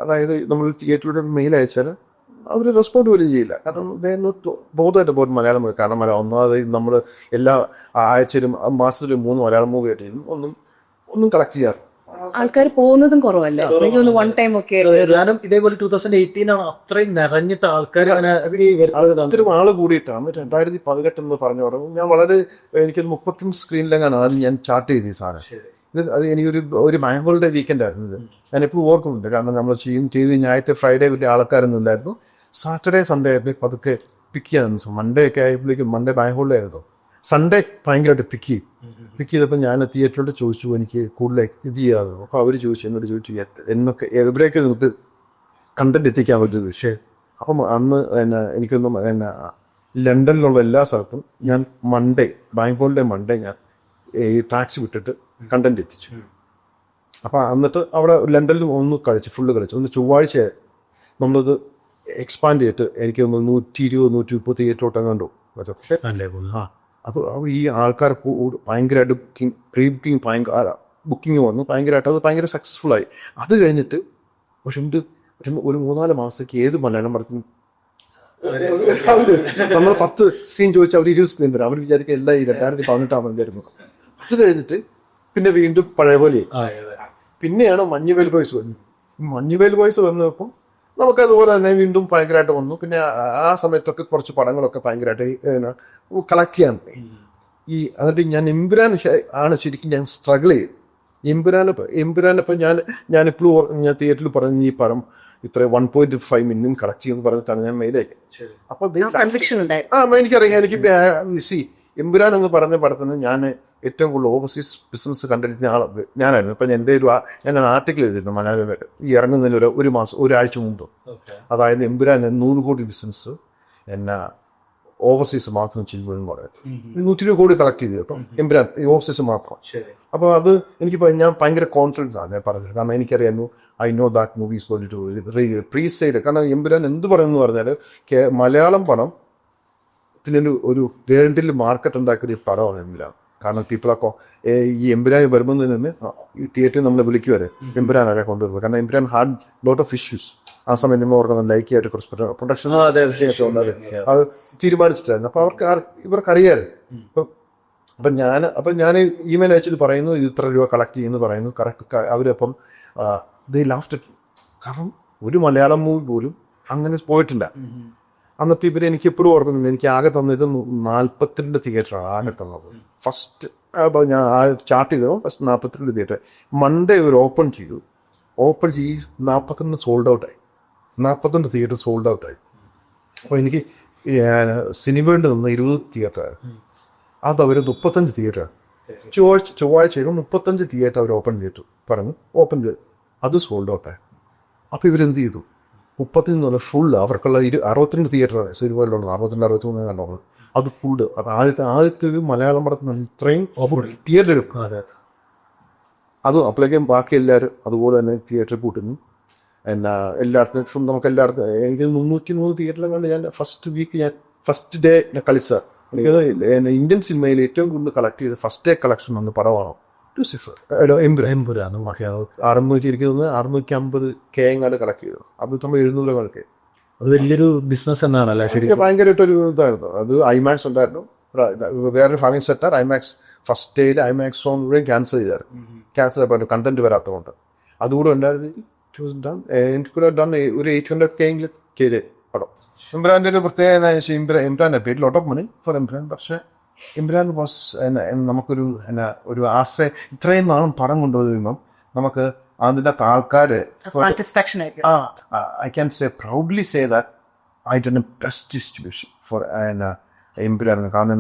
അതായത് നമ്മൾ തിയേറ്ററിലൂടെ മെയിൽ അയച്ചാൽ അവർ റെസ്പോണ്ട് പോലും ചെയ്യില്ല. കാരണം ബോധമായിട്ട് പോലും മലയാളം മൂവി. കാരണം ഒന്നാമത് നമ്മൾ എല്ലാ ആഴ്ചയിലും മാസത്തിലും 3 മലയാളം മൂവി ആയിട്ട് ഒന്നും കളക്ട് ചെയ്യാറ്. ആൾക്കാർ പോകുന്നതും കുറവല്ലേ, വൺ ടൈം ഒക്കെ. ഇതേപോലെ 2018 ആണ് അത്രയും നിറഞ്ഞിട്ട് ആൾക്കാർ ഒത്തിരി ആള് കൂടിയിട്ടാണ് 2018 എന്ന് പറഞ്ഞ തുടങ്ങും. ഞാൻ എനിക്കത് 35 സ്ക്രീനിലെങ്ങാണ് ആദ്യം ഞാൻ ചാർട്ട് ചെയ്ത് ഈ സാധനം. അത് എനിക്കൊരു ബാംഗ്ലൂരുടെ വീക്കെൻഡ് ആയിരുന്നു ഇത്. ഞാനിപ്പോൾ ഓർക്കുന്നുണ്ട്. കാരണം നമ്മൾ ചെയ്ത് ഞായത്തെ ഫ്രൈഡേ വലിയ ആൾക്കാരൊന്നും ഇല്ലായിരുന്നു. സാറ്റർഡേ സൺഡേ ആയപ്പോൾ പതുക്കെ പിക്ക് ചെയ്യാൻ. മൺഡേ ഒക്കെ ആയപ്പോഴേക്കും മൺഡേ ബാംഗ്ലൂരിലെ ആയിരുന്നു. സൺഡേ ഭയങ്കരമായിട്ട് പിക്ക് ചെയ്തപ്പോൾ ഞാൻ തിയേറ്ററിലോട്ട് ചോദിച്ചു എനിക്ക് കൂടുതൽ ഇത് ചെയ്യാതെ. അപ്പോൾ അവർ എന്നോട് ചോദിച്ചു എന്നൊക്കെ എവിടെയൊക്കെ നിങ്ങൾക്ക് കണ്ടന്റ് എത്തിക്കാൻ പറ്റുന്നത്. പക്ഷേ അപ്പം അന്ന് എനിക്കൊന്നും ലണ്ടനിലുള്ള എല്ലാ സ്ഥലത്തും ഞാൻ ബാംഗ്ലൂരിലെ മൺഡേ ഞാൻ ഈ ടാക്സി വിട്ടിട്ട് കണ്ടന്റ് എത്തിച്ചു. അപ്പം എന്നിട്ട് അവിടെ ലണ്ടനിൽ ഫുള്ള് കളിച്ചു. ചൊവ്വാഴ്ച നമ്മളത് എക്സ്പാൻഡ് ചെയ്തിട്ട് എനിക്ക് 120-130 തിയേറ്ററോട്ടം കണ്ടു. അപ്പോൾ ഈ ആൾക്കാർ ഭയങ്കരമായിട്ട് പ്രീ ബുക്കിംഗ് ബുക്കിംഗ് വന്നു ഭയങ്കരമായിട്ട്. അത് ഭയങ്കര സക്സസ്ഫുള്ളായി. അത് കഴിഞ്ഞിട്ട് പക്ഷെ ഒരു 3-4 മാസത്തേക്ക് ഏത് മലയാളം പടത്തിനും നമ്മൾ 10 സ്ക്രീൻ ചോദിച്ചാൽ അവർ 20 സ്ക്രീൻ തരും. അവർ വിചാരിക്കും എല്ലാം 2018 വരുന്നു. അത് കഴിഞ്ഞിട്ട് പിന്നെ വീണ്ടും പഴയ പോലെ പിന്നെയാണ് മഞ്ഞുവേൽ ബോയ്സ് വന്നത്. മഞ്ഞുവേൽ ബോയ്സ് വന്നപ്പോൾ നമുക്കതുപോലെ തന്നെ വീണ്ടും ഭയങ്കരമായിട്ട് വന്നു. പിന്നെ ആ സമയത്തൊക്കെ കുറച്ച് പടങ്ങളൊക്കെ ഭയങ്കരമായിട്ട് കളക്ട് ചെയ്യാൻ എന്നിട്ട് ഞാൻ എമ്പുരാൻ ആണ് ശരിക്കും ഞാൻ സ്ട്രഗിൾ ചെയ്തു. എമ്പുരാനിപ്പോൾ ഞാനിപ്പോഴും ഞാൻ തിയേറ്ററിൽ പറഞ്ഞ ഈ പടം ഇത്ര 1.5 മില്യൺ കളക്ട് ചെയ്യുമെന്ന് പറഞ്ഞിട്ടാണ് ഞാൻ മെയിലേക്ക്. അപ്പോൾ എനിക്കറിയാം. എനിക്ക് എമ്പുരാൻ എന്ന് പറഞ്ഞ പടത്തിന് ഞാൻ ഏറ്റവും കൂടുതൽ ഓവർസീസ് ബിസിനസ് കണ്ടിരുന്ന ഞാനായിരുന്നു. ഇപ്പം ഞാൻ ആർട്ടിക്കിൾ എഴുതിയിരുന്നു മലയാളം ഈ ഇറങ്ങുന്നതിന് ഒരാഴ്ച മുമ്പ്. അതായത് എമ്പുരാൻ 100 കോടി ബിസിനസ് ഓവർസീസ് മാത്രം ചെയ്യുമെന്ന് പറയുന്നത് 120 കോടി കളക്ട് ചെയ്തു കേട്ടോ എമ്പുരാൻ ഓവർസീസ് മാത്രം. അപ്പോൾ അത് ഞാൻ ഭയങ്കര കോൺഫിഡൻസ് ആണ് പറഞ്ഞത്. കാരണം എനിക്കറിയാമോ I know that movie's going to presale. കാരണം എമ്പുരാൻ എന്ത് പറയുമെന്ന് പറഞ്ഞാൽ മലയാളം പടം ഒരു വേൾഡിൽ മാർക്കറ്റ് ഉണ്ടാക്കിയ പടമാണ് എമ്പുരാൻ. കാരണം പീപ്പിളൊക്കെ ഈ എമ്പുരാൻ വരുമ്പോൾ തന്നെ ഈ തിയേറ്ററിൽ നമ്മളെ വിളിക്കുവരെ എമ്പുരാൻ ആരെ കൊണ്ടുവരുന്നത്. കാരണം Empuraan had lot of issues. ആ സമയം നമ്മൾ ഓർക്കുന്ന ലൈക്ക് ആയിട്ട് കുറച്ച് പ്രൊഡക്ഷൻ അത് തീരുമാനിച്ചിട്ടായിരുന്നു. അപ്പോൾ ഇവർക്കറിയാമായിരുന്നു. അപ്പം ഞാൻ ഇമെയിൽ അയച്ചിട്ട് പറയുന്നു ഇത് ഇത്ര രൂപ കളക്ട് ചെയ്യുന്നു പറയുന്നു. കറക്റ്റ് അവരപ്പം ദേ ലാഫ്റ്റ്. കാരണം ഒരു മലയാളം മൂവി പോലും അങ്ങനെ പോയിട്ടില്ല. അന്നത്തെ ഇവർ എനിക്ക് എപ്പോഴും ഓർക്കുന്നുണ്ട്. എനിക്ക് ആകെ തന്നത് 42 തിയേറ്ററാണ് ആകെ തന്നത്. ഫസ്റ്റ് ഞാൻ ചാർട്ട് ചെയ്തു ഫസ്റ്റ് 42 തിയേറ്റർ. മൺഡേ ഒരു ഓപ്പൺ ചെയ്തു. 41 സോൾഡ് ഔട്ടായി. 42 തിയേറ്റർ സോൾഡ് ഔട്ടായി. അപ്പോൾ എനിക്ക് സിനിമയുടെ നിന്ന് 20 തിയേറ്ററായിരുന്നു. അതവർ 35 തിയേറ്റർ ചൊവ്വാഴ്ച 35 തിയേറ്റർ അവർ ഓപ്പൺ ചെയ്തു പറഞ്ഞു. ഓപ്പൺ ചെയ്തു അത് സോൾഡ് ഔട്ടായി. അപ്പോൾ ഇവരെന്ത് ചെയ്തു 30 ഫുള്ള് അവർക്കുള്ള 62 തിയേറ്ററാണ് സിനിമയിലുള്ളത്. 62-63 കണ്ടുള്ളത് അത് ഫുള്ള്. അത് ആദ്യത്തെ ഒരു മലയാളം പടത്തിന് ഇത്രയും തിയേറ്റർ എടുക്കും. അത് അപ്പോഴേക്കും ബാക്കി എല്ലാവരും അതുപോലെ തന്നെ തിയേറ്റർ പൂട്ടുന്നു. എല്ലായിടത്തും നമുക്ക് എല്ലായിടത്തും എനിക്ക് 303 തിയേറ്ററിലും കണ്ട് ഞാൻ ഫസ്റ്റ് ഡേ ഞാൻ കളിച്ച ഇന്ത്യൻ സിനിമയിൽ ഏറ്റവും കൂടുതൽ കളക്ട് ചെയ്ത് ഫസ്റ്റ് ഡേ കളക്ഷൻ വന്ന പടമാണോ ലൂസിഫർ. എമ്പുരാണ് 650K എങ്ങാണ്ട് കളക്ട് ചെയ്തു. അത് നമ്മൾ 700 കളക്ട് ചെയ്തു. അത് വലിയൊരു ബിസിനസ് തന്നെയാണല്ലേ ശരിക്കും. ഭയങ്കരമായിട്ടൊരു ഇതായിരുന്നു. അത് ഐമാക്സ് ഉണ്ടായിരുന്നു. വേറൊരു ഫാമിംഗ് സെറ്റാർ ഐമാക്സ് ഫസ്റ്റ് ഡേയിൽ ഐമാക്സ് സോൺ ക്യാൻസൽ ചെയ്തായിരുന്നു. ക്യാൻസൽ ചെയ്തപ്പോൾ കണ്ടന്റ് വരാത്തതുകൊണ്ട് അതുകൂടെ ഉണ്ടായിരുന്നു. എനിക്ക് ഡൺ ഒരു 800K ചെയ്ത് പടം. ഇമ്രാൻ്റെ ഒരു പ്രത്യേകത ഇമ്രാൻ്റെ പേര് lot of money for Imran. പക്ഷേ ഇമ്രാൻ വാസ് നമുക്കൊരു ഒരു ആശയ ഇത്രയും നാളും പടം കൊണ്ടുവരുമ്പം നമുക്ക് അതിൻ്റെ ആൾക്കാർ I can say proudly say that I done a best distribution for Imran. കാരണം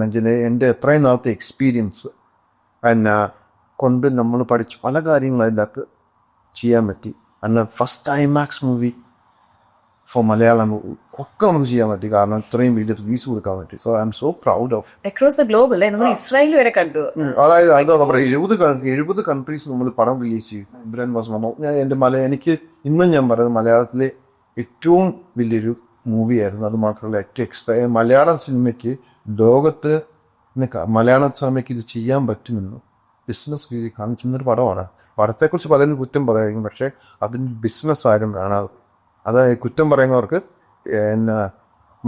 എൻ്റെ എത്രയും നാളത്തെ എക്സ്പീരിയൻസ് കൊണ്ട് നമ്മൾ പഠിച്ച് പല കാര്യങ്ങളും അതിൻ്റെ അകത്ത് ചെയ്യാൻ പറ്റി. First IMAX movie four Malayalam ഒക്കെ നമുക്ക് ചെയ്യാൻ പറ്റി. കാരണം ഇത്രയും വലിയ റിലീസ് കൊടുക്കാൻ പറ്റി. So I M so proud of across the globe അല്ലേ. നമ്മൾ ഇസ്രായേൽ വരെ കണ്ടു. അതായത് അതോ നമ്മുടെ 70 കൺട്രീസ് നമ്മൾ പടം റിലീസ് ചെയ്യും. ഇമ്രാൻ വാസ് എനിക്ക് ഇന്നും ഞാൻ പറയുന്നത് മലയാളത്തിലെ ഏറ്റവും വലിയൊരു മൂവിയായിരുന്നു. അത് മാത്രമല്ല ഏറ്റവും മലയാളം സിനിമയ്ക്ക് ലോകത്ത് മലയാള സിനിമയ്ക്ക് ഇത് ചെയ്യാൻ പറ്റുമെന്ന് ബിസിനസ് രീതി കാണിക്കുന്നൊരു പടമാണ്. പടത്തെക്കുറിച്ച് പലരും കുറ്റം പറയും. പക്ഷേ അതിന് ബിസിനസ് ആരും കാണാതെ അതായത് കുറ്റം പറയുന്നവർക്ക്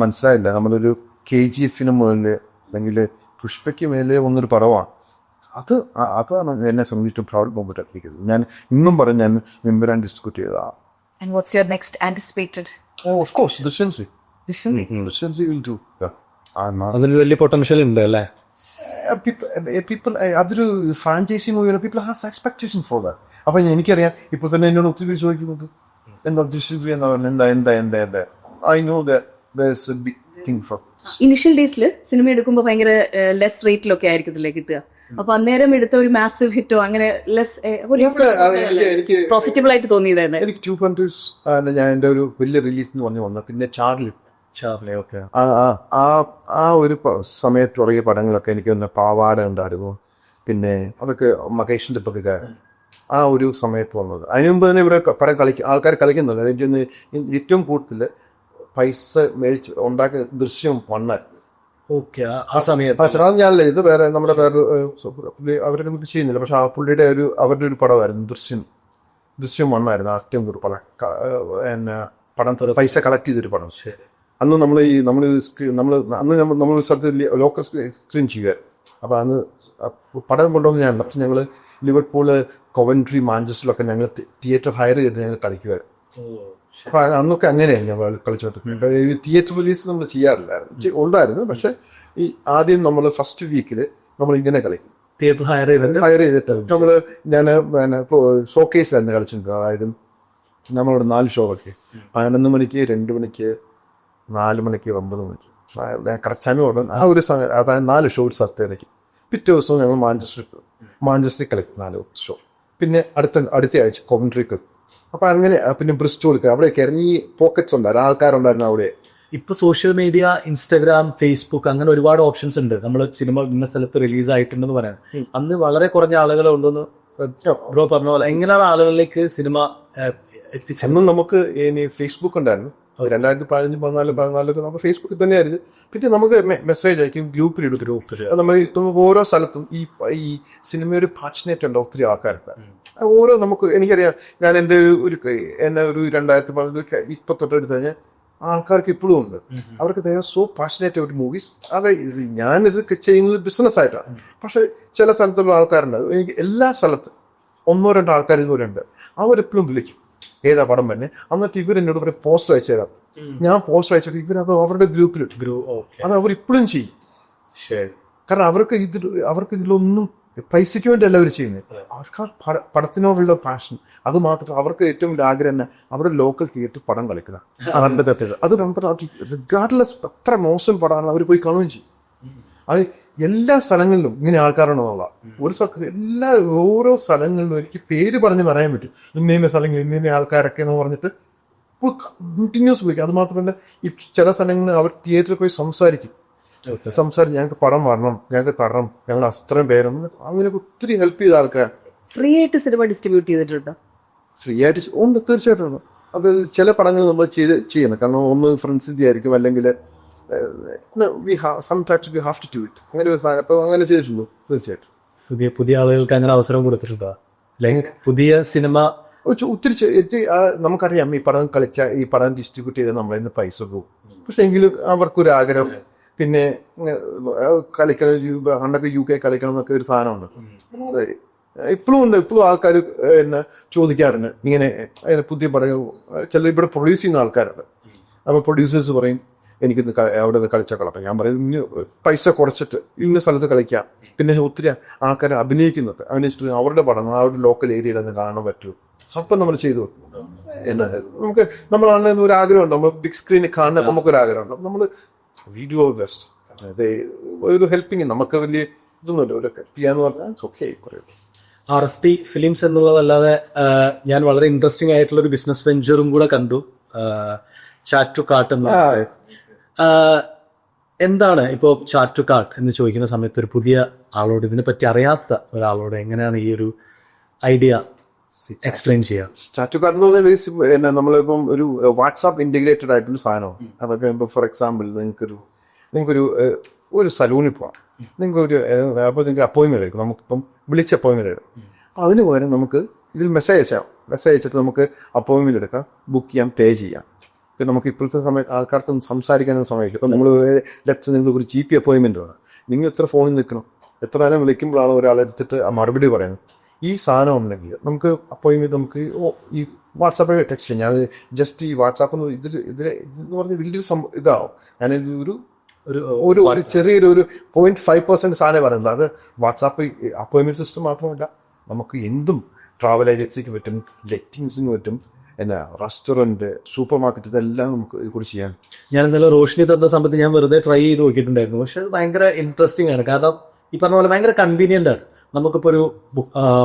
മനസ്സിലായില്ല. നമ്മളൊരു KGF മുതൽ അല്ലെങ്കിൽ പുഷ്പയ്ക്ക് മേലെ ഒന്നൊരു പടമാണ്. അതാണ് എന്നെ സംബന്ധിച്ചിട്ട് പ്രൗഡ് മൊമെന്റ് ആയിരിക്കുന്നത്. ഞാൻ ഇന്നും പറഞ്ഞ് ഞാൻ എമ്പുരാൻ ഡിസ്ട്രിബ്യൂട്ട് ചെയ്തതാണ്. And what's your next anticipated? Oh, of course, Drishyam 3. Drishyam 3 will do. അതിന് വലിയ പൊട്ടൻഷ്യൽ ഉണ്ട് അല്ലേ. People അതൊരു ഫ്രാഞ്ചൈസി മൂവിയാണ്. People has expectation for that. അപ്പം എനിക്കറിയാം ഇപ്പോൾ തന്നെ എന്നോട് ഒത്തിരി പേര് ചോദിക്കുന്നത് എന്താ ദൃശ്യം എന്ന് പറഞ്ഞാൽ എന്താ I know that's a big thing for. Initial ഡേയ്സിൽ സിനിമ എടുക്കുമ്പോൾ ഭയങ്കര ലെസ് റേറ്റിലൊക്കെ ആയിരിക്കത്തില്ലേ കിട്ടുക. അപ്പൊ അന്നേരം എടുത്ത ഒരു മാസീവ് ഹിറ്റോ അങ്ങനെ പ്രോഫിറ്റബിൾ ആയിട്ട് തോന്നിയതായിരുന്നു. എനിക്ക് 2 countries ഞാൻ എൻ്റെ ഒരു വലിയ റിലീസ് എന്ന് പറഞ്ഞു വന്നത്. പിന്നെ ചാർലി ഓക്കെ ആ ഒരു സമയത്ത് തുടങ്ങിയ പടങ്ങളൊക്കെ എനിക്ക് ഒന്ന് പാവാട ഉണ്ടായിരുന്നു. പിന്നെ അതൊക്കെ മകേഷിൻ്റെ പ്രതികാരം ആ ഒരു സമയത്ത് വന്നത്. അതിന് മുമ്പ് തന്നെ ഇവിടെ പടം ആൾക്കാർ കളിക്കുന്നുണ്ട്. എനിക്കൊന്ന് ഏറ്റവും കൂടുതൽ പൈസ മേടിച്ച് ഉണ്ടാക്കിയ ദൃശ്യം വണ്ണായിരുന്നു. ഓക്കെ ആ സമയത്ത് അത് ഞാനല്ല ഇത് വേറെ നമ്മുടെ വേറെ അവരുടെ നമുക്ക് ചെയ്യുന്നില്ല. പക്ഷെ ആ പുള്ളിയുടെ അവരുടെ ഒരു പടമായിരുന്നു ദൃശ്യം വണ്ണായിരുന്നു. ഏറ്റവും ഒരു പടം പൈസ കളക്ട് ചെയ്തൊരു പടം. അന്ന് നമ്മൾ സ്ഥലത്ത് ലോക്കൽ സ്ക്രീൻ ചെയ്യുക. അപ്പോൾ അന്ന് പടം കൊണ്ടുവന്ന് ഞാൻ പക്ഷെ ഞങ്ങൾ ലിവർപൂള്, കൊവൻട്രി, മാഞ്ചസ്റ്ററിലൊക്കെ ഞങ്ങൾ തിയേറ്റർ ഹയർ ചെയ്ത് ഞങ്ങൾ കളിക്കുമായിരുന്നു. അപ്പോൾ അന്നൊക്കെ അങ്ങനെയാണ് ഞങ്ങൾ കളിച്ചോണ്ടിരുന്നത്. ഈ തിയേറ്റർ റിലീസ് നമ്മൾ ചെയ്യാറില്ലായിരുന്നു, ഉണ്ടായിരുന്നു. പക്ഷെ ഈ ആദ്യം നമ്മൾ ഫസ്റ്റ് വീക്കിൽ നമ്മൾ ഇങ്ങനെ കളിക്കും, തിയേറ്റർ ഹയർ ചെയ്തിട്ട് ഞാൻ ഷോക്കേസിലായിരുന്നു കളിച്ചിട്ടുണ്ട്. അതായത് നമ്മളോട് 4 ഷോകളൊക്കെ 11 മണിക്ക്, 2 മണിക്ക്, 4 മണിക്ക്, 9 മണിക്ക് കറക്റ്റ് സമയം ഓടും. ആ ഒരു അതായത് 4 ഷോ സത്തേക്ക്. പിറ്റേ ദിവസവും ഞങ്ങൾ മാഞ്ചസ്റ്ററിൽ കളിക്കും 4 ഷോ. പിന്നെ അടുത്ത ആഴ്ച കോവൻട്രിക്ക്. അപ്പം അങ്ങനെ പിന്നെ ബ്രിസ്റ്റോൾക്ക് അവിടെയൊക്കെ ഈ പോക്കറ്റ്സ് ഉണ്ടായിരുന്നു, ആൾക്കാരുണ്ടായിരുന്നു അവിടെ. ഇപ്പൊ സോഷ്യൽ മീഡിയ, ഇൻസ്റ്റാഗ്രാം, ഫേസ്ബുക്ക് അങ്ങനെ ഒരുപാട് ഓപ്ഷൻസ് ഉണ്ട്. നമ്മൾ സിനിമ ഇന്ന സ്ഥലത്ത് റിലീസ് ആയിട്ടുണ്ടെന്ന് പറയാൻ അന്ന് വളരെ കുറഞ്ഞ ആളുകളെ ഉണ്ടെന്ന് ബ്രോ പറഞ്ഞ പോലെ. എങ്ങനെയാണ് ആളുകളിലേക്ക് സിനിമ എത്തിച്ചത്? അന്നും നമുക്ക് ഇനി ഫേസ്ബുക്ക് ഉണ്ടായിരുന്നു. 2015, 14 നമുക്ക് ഫേസ്ബുക്കിൽ തന്നെയായിരുന്നു. പിന്നെ നമുക്ക് മെസ്സേജ് അയക്കും, ഗ്രൂപ്പിലിടും. നമ്മൾ ഇപ്പം ഓരോ സ്ഥലത്തും ഈ സിനിമയൊരു പാഷനേറ്റ് ഉണ്ട്, ഒത്തിരി ആൾക്കാരുണ്ട്. ഓരോ നമുക്ക് എനിക്കറിയാം, ഞാൻ എൻ്റെ എന്നെ ഒരു 2015 ഇപ്പം തൊട്ടെടുത്ത് കഴിഞ്ഞാൽ ആൾക്കാർക്ക് ഇപ്പോഴും ഉണ്ട്. അവർക്ക് they are so passionate about movies. ഞാനിത് ചെയ്യുന്നത് ബിസിനസ്സായിട്ടാണ്. പക്ഷെ ചില സ്ഥലത്തുള്ള ആൾക്കാരുണ്ട്, എനിക്ക് എല്ലാ സ്ഥലത്തും 1-2 ആൾക്കാർ ഇതുപോലെ ഉണ്ട്. അവരെപ്പോഴും വിളിക്കും, ഏതാ പടം തന്നെ. എന്നിട്ട് ഇവരെന്നോട് പറയും പോസ്റ്റർ അയച്ചു തരാം. ഞാൻ പോസ്റ്റർ അയച്ചിട്ട് ഇവരത് അവരുടെ ഗ്രൂപ്പിലിട്ട് അത് അവർ ഇപ്പോഴും ചെയ്യും. കാരണം അവർക്ക് ഇതിലൊന്നും പൈസയ്ക്ക് വേണ്ടി അല്ല അവർ ചെയ്യുന്നത്. അവർക്ക് ആ പടത്തിനോടുള്ള പാഷൻ, അത് മാത്രം. അവർക്ക് ഏറ്റവും വലിയ ആഗ്രഹം തന്നെ അവരുടെ ലോക്കൽ തിയേറ്റർ പടം കളിക്കുക. അത് റിഗാർഡ്ലെസ് എത്ര മോശം പടമാണ് അവർ പോയി കാണുകയും ചെയ്യും. അത് എല്ലാ സ്ഥലങ്ങളിലും ഇങ്ങനെ ആൾക്കാരുണ്ടെന്നുള്ള ഒരു സ്ഥലത്ത് ഓരോ സ്ഥലങ്ങളിലും എനിക്ക് പേര് പറഞ്ഞ് പറയാൻ പറ്റും. ഇന്ന സ്ഥലങ്ങളിൽ ഇന്ന ആൾക്കാരൊക്കെ എന്ന് പറഞ്ഞിട്ട് കണ്ടിന്യൂസ് പോയി. അത് മാത്രമല്ല ഈ ചില സ്ഥലങ്ങളിൽ അവർ തിയേറ്ററിൽ പോയി സംസാരിക്കും. ഞങ്ങൾക്ക് പടം വരണം, ഞങ്ങൾക്ക് തരണം, ഞങ്ങൾ അത്രയും പേരൊന്നും അങ്ങനെയൊക്കെ ഒത്തിരി ഹെൽപ്പ് ചെയ്ത ആൾക്കാർ. ഫ്രീ ആയിട്ട് സിനിമ ഡിസ്ട്രിബ്യൂട്ട് ചെയ്തിട്ടുണ്ടോ? ഫ്രീ ആയിട്ട് ഉണ്ട്, തീർച്ചയായിട്ടും ഉണ്ട്. അത് ചില പടങ്ങൾ നമ്മൾ ചെയ്യണം. കാരണം ഒന്ന് ഫ്രണ്ട്സിൻ്റെ ആയിരിക്കും, അല്ലെങ്കിൽ sometimes we have to do it. അങ്ങനെ ഒരു സാധനം അപ്പോൾ അങ്ങനെ ചെയ്തിട്ടുള്ളൂ. തീർച്ചയായിട്ടും പുതിയ ആളുകൾക്ക് അങ്ങനെ അവസരം കൊടുത്തിട്ടുണ്ടോ? പുതിയ സിനിമ ഒത്തിരി നമുക്കറിയാം, ഈ പടം ഡിസ്ട്രിബ്യൂട്ട് ചെയ്താൽ നമ്മളതിൽ നിന്ന് പൈസ പോകും. പക്ഷെ എങ്കിലും അവർക്കൊരു ആഗ്രഹം. പിന്നെ പണ്ടൊക്കെ UK കളിക്കണം എന്നൊക്കെ ഒരു സാധനമുണ്ട്. ഇപ്പോഴും ആൾക്കാർ എന്നെ ചോദിക്കാറുണ്ട് ഇങ്ങനെ പുതിയ പടം. ചില ഇവിടെ പ്രൊഡ്യൂസ് ചെയ്യുന്ന ആൾക്കാരുണ്ട്. അപ്പോൾ പ്രൊഡ്യൂസേഴ്സ് പറയും എനിക്കിന്ന് അവിടെ നിന്ന് കളിച്ചാൽ കളക്കാം. ഞാൻ പറയും ഇന്ന് പൈസ കുറച്ചിട്ട് ഇന്ന സ്ഥലത്ത് കളിക്കാം. പിന്നെ ഒത്തിരി ആൾക്കാർ അഭിനയിച്ചിട്ട് അവരുടെ പടം അവരുടെ ലോക്കൽ ഏരിയയിൽ നിന്ന് കാണാൻ പറ്റൂ. അപ്പം നമ്മൾ ചെയ്തു എന്നാ നമുക്ക് നമ്മളാണെന്ന് ഒരു ആഗ്രഹമുണ്ട്. നമ്മൾ ബിഗ് സ്ക്രീനിൽ കാണാൻ നമുക്കൊരാഗ്രഹമുണ്ട്. നമ്മൾ വീഡിയോ ബെസ്റ്റ് ഒരു ഹെൽപ്പിങ് നമുക്ക് വലിയ ഇതൊന്നുമില്ല. ഒരു ഹെൽപ്പ് ചെയ്യാന്ന് പറഞ്ഞാൽ ഓക്കെ. RFT ഫിലിംസ് എന്നുള്ളതല്ലാതെ ഞാൻ വളരെ ഇൻട്രസ്റ്റിംഗ് ആയിട്ടുള്ള ഒരു ബിസിനസ് വെഞ്ചറും കൂടെ കണ്ടു, ചാറ്റ് ടു കാർട്ട് എന്ന്. എന്താണ് ഇപ്പോൾ ചാറ്റ് ടു കാർട്ട് എന്ന് ചോദിക്കുന്ന സമയത്ത് ഒരു പുതിയ ആളോട്, ഇതിനെപ്പറ്റി അറിയാത്ത ഒരാളോട് എങ്ങനെയാണ് ഈ ഒരു ഐഡിയ എക്സ്പ്ലെയിൻ ചെയ്യുക? ചാറ്റ് ടു കാർട്ട് എന്ന് പറഞ്ഞാൽ നമ്മളിപ്പം ഒരു വാട്സാപ്പ് ഇൻറ്റഗ്രേറ്റഡ് ആയിട്ടൊരു സാധനമാണ്. അതൊക്കെ ഇപ്പോൾ ഫോർ എക്സാമ്പിൾ നിങ്ങൾക്കൊരു സലൂണിൽ പോകാം. നിങ്ങൾക്ക് അപ്പോയിൻമെൻറ്റ് എടുക്കും. നമുക്കിപ്പം വിളിച്ച അപ്പോയിൻമെൻറ്റ് എടുക്കും. അപ്പം അതിന് പകരം നമുക്ക് ഇതിൽ മെസ്സേജ് അയച്ചിട്ട് നമുക്ക് അപ്പോയിൻമെൻറ്റ് എടുക്കാം, ബുക്ക് ചെയ്യാം, പേ ചെയ്യാം. ഇപ്പം നമുക്ക് ഇപ്പോഴത്തെ സമയത്ത് ആൾക്കാർക്കൊന്നും സംസാരിക്കാനൊന്നും സമയമില്ല. ഇപ്പം നമ്മൾ നിങ്ങൾക്ക് ഒരു GP അപ്പോയിൻമെൻറ്റ് വേണം. നിങ്ങൾ എത്ര ഫോണിൽ നിൽക്കണം, എത്ര നേരം വിളിക്കുമ്പോഴാണ് ഒരാളെടുത്തിട്ട് ആ മറുപടി പറയുന്നത്. ഈ സാധനം ഉണ്ടെങ്കിൽ നമുക്ക് അപ്പോയിൻമെൻറ്റ് നമുക്ക് ഈ വാട്സാപ്പിൽ ടെക്സ്റ്റ് ചെയ്യാം. ഞാൻ ജസ്റ്റ് ഈ വാട്സാപ്പ് എന്ന് പറഞ്ഞ് വലിയൊരു ഇതാവും. ഞാനിത് ഒരു ചെറിയൊരു 0.5% സാധനം പറയുന്നത്. അത് വാട്സാപ്പ് അപ്പോയിൻമെൻറ്റ് സിസ്റ്റം മാത്രമല്ല, നമുക്ക് എന്തും ട്രാവൽ ഏജൻസിക്ക് പറ്റും, ലെറ്റിങ്സിന് പറ്റും, റെസ്റ്റോറൻറ്റ്, സൂപ്പർ മാർക്കറ്റ്, ഇതെല്ലാം നമുക്ക് കൂടി ചെയ്യാൻ. ഞാൻ ഇന്നലെ റോഷിനി തന്ന സംബന്ധിച്ച് ഞാൻ വെറുതെ ട്രൈ ചെയ്ത് നോക്കിയിട്ടുണ്ടായിരുന്നു. പക്ഷെ അത് ഭയങ്കര ഇൻട്രസ്റ്റിംഗ് ആണ്. കാരണം ഈ പറഞ്ഞ പോലെ ഭയങ്കര കൺവീനിയൻ്റ് ആണ്. നമുക്കിപ്പോൾ ഒരു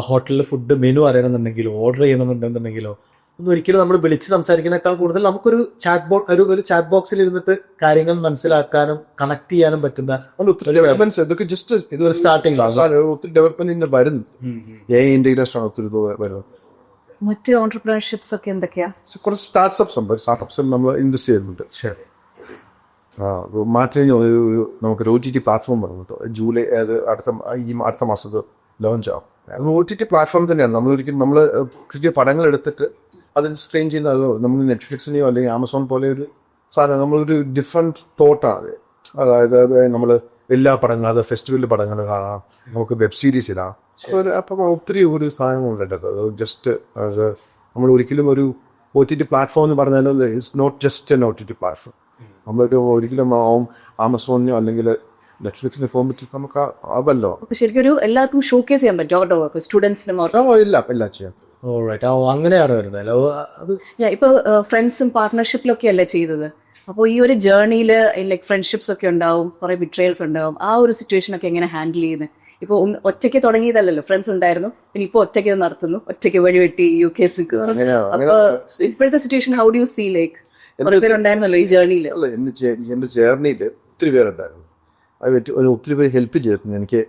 ഹോട്ടലിൽ ഫുഡ് മെനു അറിയണമെന്നുണ്ടെങ്കിലോ ഓർഡർ ചെയ്യണമെന്നുണ്ടെന്നുണ്ടെങ്കിലോ ഒന്നും ഒരിക്കലും നമ്മൾ വിളിച്ച് സംസാരിക്കുന്നതിനേക്കാൾ കൂടുതൽ നമുക്കൊരു ചാറ്റ് ബോക്സിൽ ഇരുന്നിട്ട് കാര്യങ്ങൾ മനസ്സിലാക്കാനും കണക്ട് ചെയ്യാനും പറ്റുന്ന ഇതൊക്കെ ജസ്റ്റ് ഇതൊരു സ്റ്റാർട്ടിംഗ് ഒത്തിരി ഡെവലപ്മെന്റ് വരുന്നു. ഇന്റഗ്രേഷൻ ആണ് ഒത്തിരി വരുന്നത്. മറ്റ് ഓൺടർപ്രണർഷിപ്സ് ഒക്കെ എന്തൊക്കെയാ? കുറച്ച് സ്റ്റാർട്ടപ്സ് നമ്മൾ ഇൻവെസ്റ്റ് ചെയ്യുന്നുണ്ട്. നമുക്കൊരു OTT പ്ലാറ്റ്ഫോം പറഞ്ഞു ജൂലൈ, അത് അടുത്ത മാസം ലോഞ്ച് ആവും. അത് OTT പ്ലാറ്റ്ഫോം തന്നെയാണ്. നമ്മൾ പുതിയ പടങ്ങൾ എടുത്തിട്ട് അതിൽ സ്ട്രീം ചെയ്യുന്നത്. നമുക്ക് നെറ്റ്ഫ്ലിക്സിനെയോ അല്ലെങ്കിൽ ആമസോൺ പോലെ ഒരു സാധനം നമ്മളൊരു ഡിഫറെൻറ്റ് തോട്ടാണ് അത്. അതായത് നമ്മൾ എല്ലാ പടങ്ങളും അത് ഫെസ്റ്റിവൽ പടങ്ങൾ കാണാം, നമുക്ക് വെബ് സീരീസ് ഇടാം. അപ്പം ഒത്തിരി ഒരു സാധനങ്ങളുണ്ട്. അത് ജസ്റ്റ് അത് നമ്മൾ ഒരിക്കലും ഒരു OTT പ്ലാറ്റ്ഫോം എന്ന് പറഞ്ഞാൽ it's not just an OTT platform. നമ്മളൊരു ഒരിക്കലും ആമസോണിനോ അല്ലെങ്കിൽ നെറ്റ്ഫ്ലിക്സിന് ഫോം പറ്റി നമുക്ക് അതല്ലോ. ശരിക്കും ഒരു എല്ലാവർക്കും ഷോക്കേസ് ചെയ്യാൻ പറ്റും അവരുടെ വർക്ക്, സ്റ്റുഡൻസിനും എല്ലാം ചെയ്യാം. അങ്ങനെയാണ് വരുന്നത്. അത് ഇപ്പൊ ഫ്രണ്ട്സും പാർട്ട്ണർഷിപ്പിലൊക്കെ അല്ലേ ചെയ്തത്. അപ്പോൾ ഈ ഒരു ജേർണിയിൽ ലൈക്ക് ഫ്രണ്ട്ഷിപ്സ് ഒക്കെ ഉണ്ടാവും, കുറെ ബിട്രയൽസ് ഉണ്ടാവും. ആ ഒരു സിറ്റുവേഷൻ ഒക്കെ എങ്ങനെ ഹാൻഡിൽ ചെയ്യുന്നത്? ഇപ്പോൾ ഒറ്റയ്ക്ക് തുടങ്ങിയതല്ലല്ലോ, ഫ്രണ്ട്സ് ഉണ്ടായിരുന്നു, പിന്നെ ഇപ്പോൾ ഒറ്റയ്ക്ക് നടത്തുന്നു, ഒറ്റയ്ക്ക് വഴിവെട്ടി UK അപ്പൊ ഇപ്പോഴത്തെ situation how do you see? Like കുറെ പേരുണ്ടായിരുന്നല്ലോ ഈ ജേർണിയിൽ. അല്ല, എൻ്റെ ജേർണിയിൽ ഒത്തിരി പേരുണ്ടായിരുന്നു. അത് ഒത്തിരി പേര് ഹെൽപ്പ് ചെയ്തിട്ടുണ്ട് എനിക്ക്.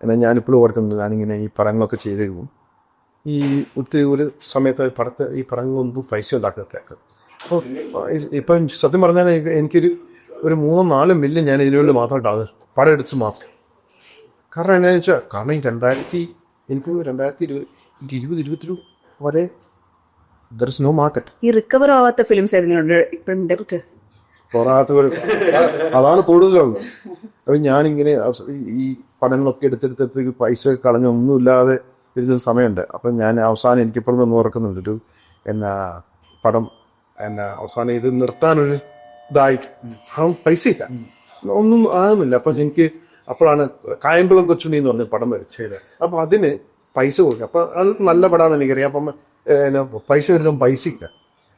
എന്നാൽ ഞാനിപ്പോഴും ഓർക്കുന്നത്, ഞാനിങ്ങനെ ഈ പടങ്ങളൊക്കെ ചെയ്തിരുന്നു. ഈ ഒത്തിരി ഒരു സമയത്ത് ഈ പടങ്ങളൊന്നും പൈസ ഉണ്ടാക്കത്തേക്ക്. അപ്പോൾ ഇപ്പം സത്യം പറഞ്ഞാൽ എനിക്കൊരു 3-4 മില്യൺ ഞാൻ ഇതിനുവേണ്ടി മാത്രമായിട്ടാണ് പടം എടുത്ത് മാത്രം. കാരണം എന്താണെന്ന് വെച്ചാൽ, കാരണം ഈ എനിക്ക് 2020-2022 വരെ ദർ ഇസ് നോ മാർക്കറ്റ്. ഈ റിക്കവർ ആവാത്ത ഫിലിംസ് ഇപ്പോഴും പോരാത്തവർ അതാണ് കൂടുതലുള്ളത്. അപ്പം ഞാനിങ്ങനെ ഈ പടങ്ങളൊക്കെ എടുത്തെടുത്ത് പൈസ കളഞ്ഞൊന്നുമില്ലാതെ ഇരുന്ന സമയമുണ്ട്. അപ്പം ഞാൻ അവസാനം എനിക്കിപ്പോഴും ഒന്ന് ഓർക്കുന്നുണ്ട്, പടം അവസാനം ഇത് നിർത്താനൊരു ഇതായിട്ട് പൈസ ഇല്ല, ഒന്നും ആകുന്നില്ല. അപ്പം എനിക്ക് അപ്പോഴാണ് കായംകുളം കൊച്ചുണ്ണി എന്ന് പറഞ്ഞ പടം വരച്ചത്. അപ്പം അതിന് പൈസ കൊടുക്കുക. അപ്പം അത് നല്ല പടമാണെന്ന് എനിക്കറിയാം. അപ്പം പൈസ വരുമ്പോൾ പൈസ ഇല്ല.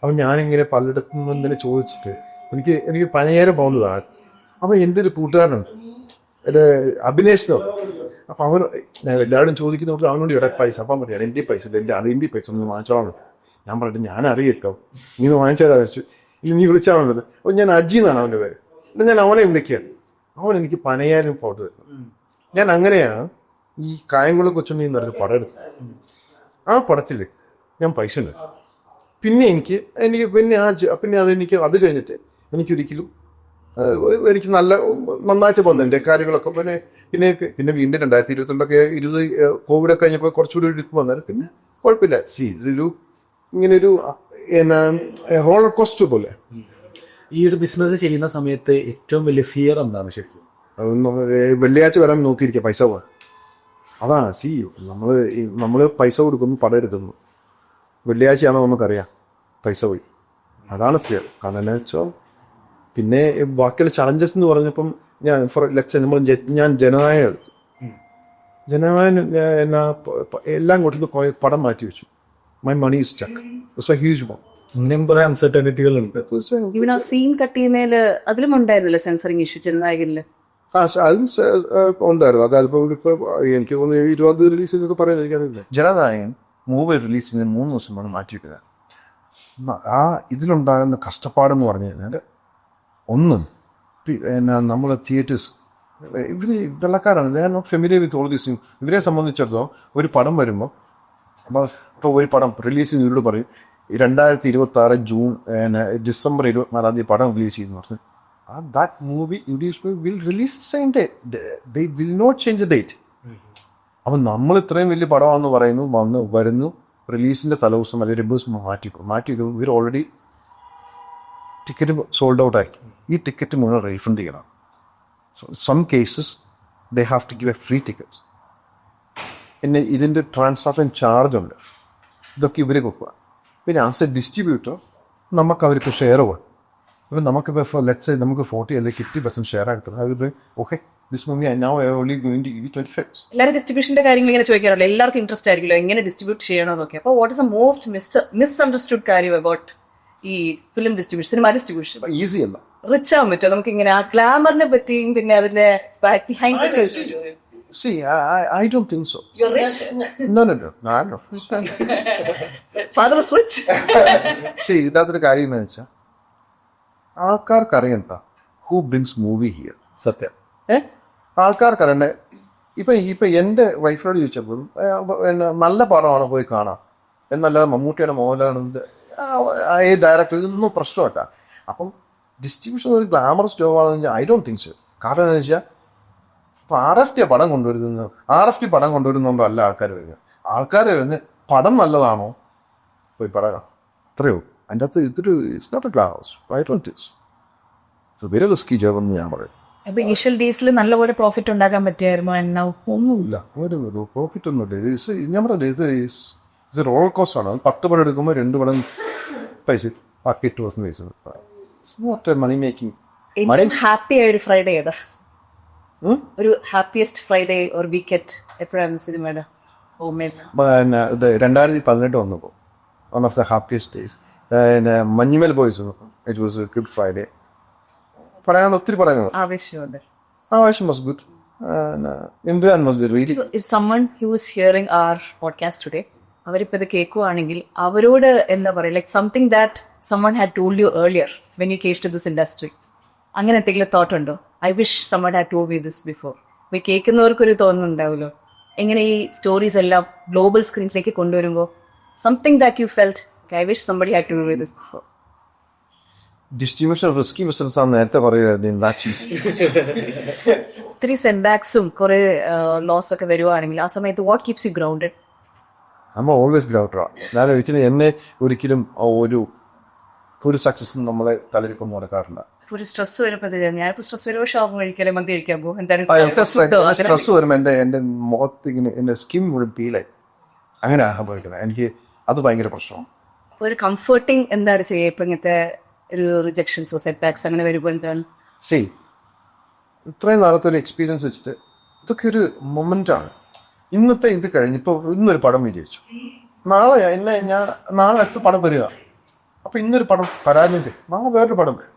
അപ്പം ഞാനിങ്ങനെ പലയിടത്തു നിന്ന് ഇങ്ങനെ ചോദിച്ചിട്ട് എനിക്ക് 10,000 പൗണ്ട് താഴെ. അപ്പം എൻ്റെ ഒരു കൂട്ടുകാരനുണ്ട്, എൻ്റെ അഭിനേഷ്. അപ്പം ഞാൻ എല്ലാവരും ചോദിക്കുന്നതുകൊണ്ട് അവനോട് ഇവിടെ പൈസ. അപ്പം പറയാം എൻ്റെ പൈസ ഇല്ല, എൻ്റെ പൈസ ഒന്ന് വാങ്ങിച്ചോളാം. ഞാൻ പറഞ്ഞിട്ട് ഞാൻ അറിയിട്ടോ, നീ വാങ്ങിച്ചാലാ വെച്ചു, നീ വിളിച്ചാൽ മതി. അപ്പം ഞാൻ അജി എന്നാണ് അവൻ്റെ പേര്. എന്നിട്ട് ഞാൻ അവനെ വിളിക്കുകയാണ്. അവൻ എനിക്ക് 10,000 പൗണ്ട് തരുന്നു. ഞാൻ അങ്ങനെയാണ് ഈ കായംകുളം കൊച്ചുണ്ണി എന്ന് പറഞ്ഞ പടം എടുത്തത്. ആ പടത്തിൽ ഞാൻ പൈസ ഉണ്ട്. പിന്നെ പിന്നെ അത് കഴിഞ്ഞിട്ട് എനിക്കൊരിക്കലും എനിക്ക് നന്നായിട്ട് പോകുന്നു എൻ്റെ കാര്യങ്ങളൊക്കെ. പിന്നെ വീണ്ടും 2022 കോവിഡൊക്കെ കഴിഞ്ഞപ്പോൾ കുറച്ചുകൂടി എടുക്കും വന്നാലും പിന്നെ കുഴപ്പമില്ല. ഇതൊരു ഇങ്ങനൊരു റോളർ കോസ്റ്റർ പോലെ. ഈ ഒരു ബിസിനസ് ചെയ്യുന്ന സമയത്ത് ഏറ്റവും വലിയ ഫിയർ എന്താണ് ശരിക്കും? വെള്ളിയാഴ്ച വരാൻ നോക്കിയിരിക്കുക പൈസ പോകാൻ. അതാണ് നമ്മൾ പൈസ കൊടുക്കുന്നു, പടം എടുക്കുന്നു. വെള്ളിയാഴ്ചയാണോ നമുക്കറിയാം പൈസ പോയി. അതാണ് ഫിയർ. കാരണം എന്താ വെച്ചാൽ പിന്നെ ബാക്കിയുള്ള ചലഞ്ചസ് എന്ന് പറഞ്ഞപ്പം ഞാൻ ജനനായകം എടുത്തു. ജനനായകൻ എല്ലാം കൊടുത്ത് പടം മാറ്റി വെച്ചു. My money is stuck. It's a huge amount. ഇങ്ങനെയും കുറെ അൺസർട്ടനിറ്റികളുണ്ട്. ഇവൻ ആ സീൻ കട്ട് ചെയ്യുന്നതിൽ അതിലും ഉണ്ടായിരുന്നില്ല സെൻസറിങ് ഇഷ്യൂ ജനനായകനില്? അതും ഉണ്ടായിരുന്നു. അതിപ്പോ എനിക്ക് തോന്നുന്നു 20 റിലീസ് ചെയ്തൊക്കെ പറയാൻ എനിക്കറിയില്ല. ജനനായകൻ മൂവി റിലീസിന് 3 ദിവസമാണ് മാറ്റിവെക്കുന്നത്. ആ ഇതിലുണ്ടാകുന്ന കഷ്ടപ്പാടെന്ന് പറഞ്ഞു കഴിഞ്ഞാൽ, ഒന്ന് നമ്മൾ തിയേറ്റേഴ്സ് വെള്ളക്കാരാണ്, they are not familiar with all these things. ഇവരെ സംബന്ധിച്ചിടത്തോളം ഒരു പടം വരുമ്പോൾ ഇപ്പോൾ ഒരു പടം റിലീസ് ചെയ്യുന്ന ഇവരോട് പറയും 2026 ഡിസംബർ 24 പടം റിലീസ് ചെയ്യുന്നു പറഞ്ഞു. That movie will release same day. They will not change the date. അപ്പം നമ്മൾ ഇത്രയും വലിയ പടമാണെന്ന് പറയുന്നു, വരുന്നു റിലീസിൻ്റെ തലേദിവസം അല്ലെങ്കിൽ 2 ദിവസം മാറ്റിക്കും. ഇവർ ഓൾറെഡി ടിക്കറ്റ് സോൾഡ് ഔട്ട് ആക്കി. ഈ ടിക്കറ്റ് മുഴുവൻ റീഫണ്ട് ചെയ്യണം. Some cases they have to give a free ticket. പിന്നെ ഇതിൻ്റെ ട്രാൻസാക്ഷൻ ചാർജ് ഉണ്ട്. ഇതൊക്കെ ഇവർ കൊടുക്കുക. പിന്നെ ആസ് എ ഡിസ്ട്രിബ്യൂട്ടർ നമുക്ക് അവർക്ക് ഷെയർ കൊടുക്കും. അപ്പം നമുക്കിപ്പോൾ ലെറ്റ്സ് നമുക്ക് 40 അല്ലെങ്കിൽ 50% ഷെയർ ആയിട്ട് അവർ okay this movie I now only going to give 25. എല്ലാവരും ഡിസ്ട്രിബ്യൂഷന്റെ കാര്യങ്ങൾ ഇങ്ങനെ ചോദിക്കാറല്ലോ, എല്ലാവർക്കും ഇൻട്രസ്റ്റ് ആയിരിക്കുമല്ലോ എങ്ങനെ ഡിസ്ട്രിബ്യൂട്ട് ചെയ്യണമെന്നൊക്കെ. അപ്പോൾ what is the most misunderstood കാര്യം അബൌട്ട് ഈ film distribution, cinema distribution? Easy അല്ല. റിച്ച് ആവാൻ പറ്റുമോ നമുക്ക് ഇങ്ങനെ? ആ ഗ്ലാമറിനെ പറ്റിയും പിന്നെ അതിന്റെ See, I don't think so. You're rich? No. I'm not. Father was rich? See, ഇതാത്തൊരു കാര്യം എന്ന് വെച്ചാൽ ആൾക്കാർക്ക് അറിയണ്ട ഹൂ ബ്രിങ്സ് മൂവി ഹിയർ. സത്യം. ആൾക്കാർക്ക് അറിയണ്ടേ. ഇപ്പം എൻ്റെ വൈഫിനോട് ചോദിച്ചപ്പോൾ നല്ല പടമാണ് പോയി കാണാം എന്നല്ലാതെ മമ്മൂട്ടിയുടെ മോഹൻലാലിൻ്റെ ഡയറക്ടർ ഇതൊന്നും പ്രശ്നമല്ല. അപ്പം ഡിസ്ട്രിബ്യൂഷൻ ഒരു ഗ്ലാമറസ് ജോബാണെന്ന് വെച്ചാൽ ഐ ഡോണ്ട് തിങ്ക് സോ. കാരണം എന്താണെന്ന് വെച്ചാൽ ഇപ്പോൾ RFT പടം കൊണ്ടുവരുന്നുണ്ടോ അല്ല ആൾക്കാർ വരുന്നത് പടം നല്ലതാണോ പോയി പറയാം, അത്രയോ. അതിൻ്റെ അകത്ത് ഇതൊരു it's not a glass. I don't think so. It's very risky job എന്ന് ഞാൻ പറയും. അപ്പൊ ഇനീഷ്യൽ ഡേയ്സിൽ നല്ലപോലെ പ്രോഫിറ്റ് ഉണ്ടാക്കാൻ പറ്റിയായിരുന്നു. ഒന്നുമില്ല, ഒരു പ്രോഫിറ്റ് ഒന്നുമില്ല. ഞാൻ പറഞ്ഞില്ല, ഇത് റോൾ കോസ്റ്റ് ആണ്. 10 പടം എടുക്കുമ്പോൾ 2 പടം പൈസ ബാക്കി 2% പൈസ. It's not money making. ഏറ്റവും ഹാപ്പി ആയ ഒരു ഫ്രൈഡേ ഏതാ? ഒരു ഹാപ്പിയസ്റ്റ് ഫ്രൈഡേ ഓർ വീക്കെൻഡ് എപ്പോഴാണ് സിനിമയുടെ ഓർമ്മയിൽ? പിന്നെ ഇത് 2018 വന്നപ്പോൾ one of the happiest days. പിന്നെ മഞ്ഞുമേൽ ബോയ്സ് വന്നപ്പോൾ ഇറ്റ് വാസ് ഗുഡ് ഫ്രൈഡേ. പറയാനുള്ള ഒത്തിരി പറയാനുണ്ട്. Aavesham was good. Imran was really. If someone who is hearing our podcast today, അവരിപ്പോൾ ഇത് കേൾക്കുവാണെങ്കിൽ അവരോട് എന്താ പറയുക, like something that someone had told you earlier when you came to this industry, അങ്ങനെ എന്തെങ്കിലും തോട്ട് ഉണ്ടോ? I wish someone had told me this before. ഇപ്പോൾ കേൾക്കുന്നവർക്കൊരു തോന്നുന്നുണ്ടാവുമല്ലോ, എങ്ങനെ ഈ സ്റ്റോറീസ് എല്ലാം ഗ്ലോബൽ സ്ക്രീനിലേക്ക് കൊണ്ടുവരുമ്പോൾ something that you felt I wish somebody had told me this before. Distribution risky business ആണ് നേരത്തെ പറയുക. ഒത്തിരി സെറ്റ്ബാക്സും കുറെ ലോസ് ഒക്കെ വരുവാണെങ്കിൽ ആ സമയത്ത് വാട്ട് കീപ്സ് യു ഗ്രൗണ്ടഡ്? നമ്മൾ ഓൾവേസ് ഗ്രൗണ്ടറാണ്. ഞാൻ ഒരിക്കലും എന്നെ ഒരിക്കലും ഒരു സക്സസും നമ്മളെ തലയിരിക്കൊന്നും നടക്കാറില്ല. ഒരു സ്ട്രെസ് വരുമ്പോൾ ഞാനിപ്പോൾ സ്ട്രെസ് വരുമ്പോൾ ഷോപ്പ് കഴിക്കലേ മന്തി കഴിക്കാൻ പോകും. എന്തായാലും സ്ട്രെസ് വരുമ്പോൾ എൻ്റെ മുഖത്ത് ഇങ്ങനെ എൻ്റെ സ്കിൻ മുഴുവൻ പീലായി അങ്ങനെ സംഭവിക്കുന്നത്. എനിക്ക് അത് ഭയങ്കര പ്രശ്നമാണ്. ഒരു കംഫർട്ടിങ് എന്താണ് ചെയ്യുക ഇപ്പം ഇങ്ങനത്തെ ഒരു റിജക്ഷൻസോ സെറ്റ്ബാക്സ് അങ്ങനെ വരുമ്പോൾ എന്താണ്? ഇത്രയും നാളത്തെ ഒരു എക്സ്പീരിയൻസ് വെച്ചിട്ട് ഇതൊക്കെ ഒരു മൊമെൻ്റാണ്. ഇന്നത്തെ ഇത് കഴിഞ്ഞ് ഇപ്പോൾ ഇന്നൊരു പടം വിജയിച്ചു, നാളെ അടുത്ത പടം വരിക. അപ്പോൾ ഇന്നൊരു പടം പരാജയം, നാളെ വേറൊരു പടം വരും.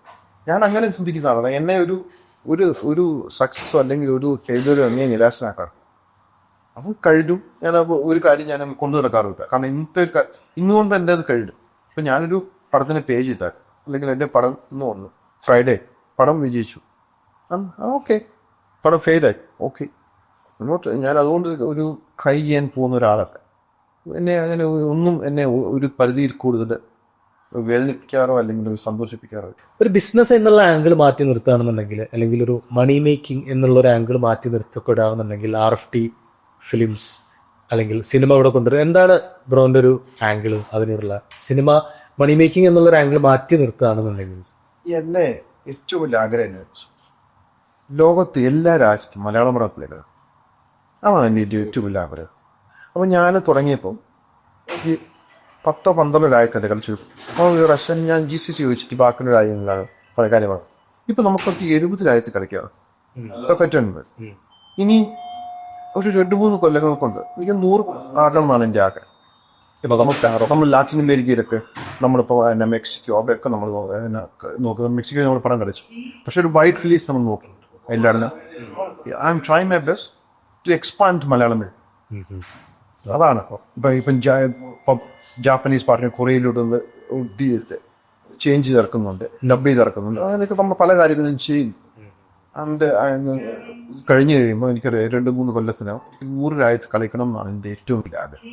ഞാൻ അങ്ങനെ ചിന്തിക്കുന്ന ആളാണ്. എന്നെ ഒരു സക്സസ്സോ അല്ലെങ്കിൽ ഒരു ഫെയിലിയറോ എന്നെ നിരാശനാക്കാറ്. അത് കഴിഞ്ഞു. ഞാൻ ഒരു കാര്യം ഞാൻ കൊണ്ടു നടക്കാറില്ല. കാരണം ഇന്നുകൊണ്ട് എൻ്റെ അത് കഴിഞ്ഞു. ഇപ്പം ഞാനൊരു പടത്തിന് പേ ചെയ്താൽ അല്ലെങ്കിൽ എൻ്റെ പടം ഇന്ന് വന്നു ഫ്രൈഡേ പടം വിജയിച്ചു, ഓക്കെ. പടം ഫെയിലായി, ഓക്കെ. മുന്നോട്ട് ഞാൻ അതുകൊണ്ട് ഒരു ട്രൈ ചെയ്യാൻ പോകുന്ന ഒരാളൊക്കെ എന്നെ അങ്ങനെ ഒന്നും എന്നെ ഒരു പരിധിയിൽ കൂടുതൽ വേദനിപ്പിക്കാറോ അല്ലെങ്കിൽ സന്തോഷിപ്പിക്കാറോ. ഒരു ബിസിനസ് എന്നുള്ള ആംഗിൾ മാറ്റി നിർത്തുകയാണെന്നുണ്ടെങ്കിൽ, അല്ലെങ്കിൽ ഒരു മണി മേക്കിംഗ് എന്നുള്ള ഒരു ആംഗിൾ മാറ്റി നിർത്തപ്പെടാണെന്നുണ്ടെങ്കിൽ, RFT ഫിലിംസ് അല്ലെങ്കിൽ സിനിമ ഇവിടെ കൊണ്ടുവരും, എന്താണ് ബ്രോൻ്റെ ഒരു ആംഗിൾ അതിനുള്ള? സിനിമ മണി മേക്കിംഗ് എന്നുള്ളൊരു ആംഗിൾ മാറ്റി നിർത്തുകയാണെന്നുണ്ടെങ്കിൽ എന്നെ ഏറ്റവും വലിയ ആഗ്രഹം ലോകത്ത് എല്ലാ രാജ്യത്തും മലയാളം പടത്തിലേക്ക് അതാണ് എൻ്റെ ഏറ്റവും വലിയ ആഗ്രഹം. അപ്പോൾ ഞാൻ തുടങ്ങിയപ്പോൾ ഈ 10-12 രാജ്യത്തെ കളിച്ചു. റഷ്യൻ ഞാൻ GCC ചോദിച്ചിട്ട് ബാക്കിയുള്ള രാജ്യങ്ങളിലാണ് പല കാര്യമാണ്. ഇപ്പം നമുക്കൊക്കെ 70 രാജ്യത്ത് കളിക്കാം പറ്റുന്നുണ്ട്. ഇനി ഒരു 2-3 കൊല്ലങ്ങൾ കൊണ്ട് എനിക്ക് 100 ആകണമെന്നാണ് എൻ്റെ ആഗ്രഹം. ഇപ്പോൾ നമ്മൾ ലാറ്റിൻ അമേരിക്കയിലൊക്കെ നമ്മളിപ്പോൾ മെക്സിക്കോ അവിടെയൊക്കെ നമ്മൾ നോക്കുന്നത്. മെക്സിക്കോ നമ്മൾ പടം കളിച്ചു, പക്ഷെ ഒരു വൈഡ് റിലീസ് നമ്മൾ നോക്കി എല്ലായിടും. I'm try my best to expand Malayalam. അതാണ് ഇപ്പം ജാപ്പനീസ് പാട്ടിന് കൊറിയയിലോട്ട് ചേഞ്ച് ചേർക്കുന്നുണ്ട്, ഡബ് ചെയ്ത് ഇറക്കുന്നുണ്ട്. അങ്ങനെയൊക്കെ നമ്മൾ പല കാര്യങ്ങളും ചെയ്യുന്നു. കഴിഞ്ഞ് കഴിയുമ്പോൾ എനിക്ക് 2-3 കൊല്ലത്തിനകം 100 രാജ്യത്ത് കളിക്കണം എന്നാണ് എൻ്റെ ഏറ്റവും വലിയ ആഗ്രഹം.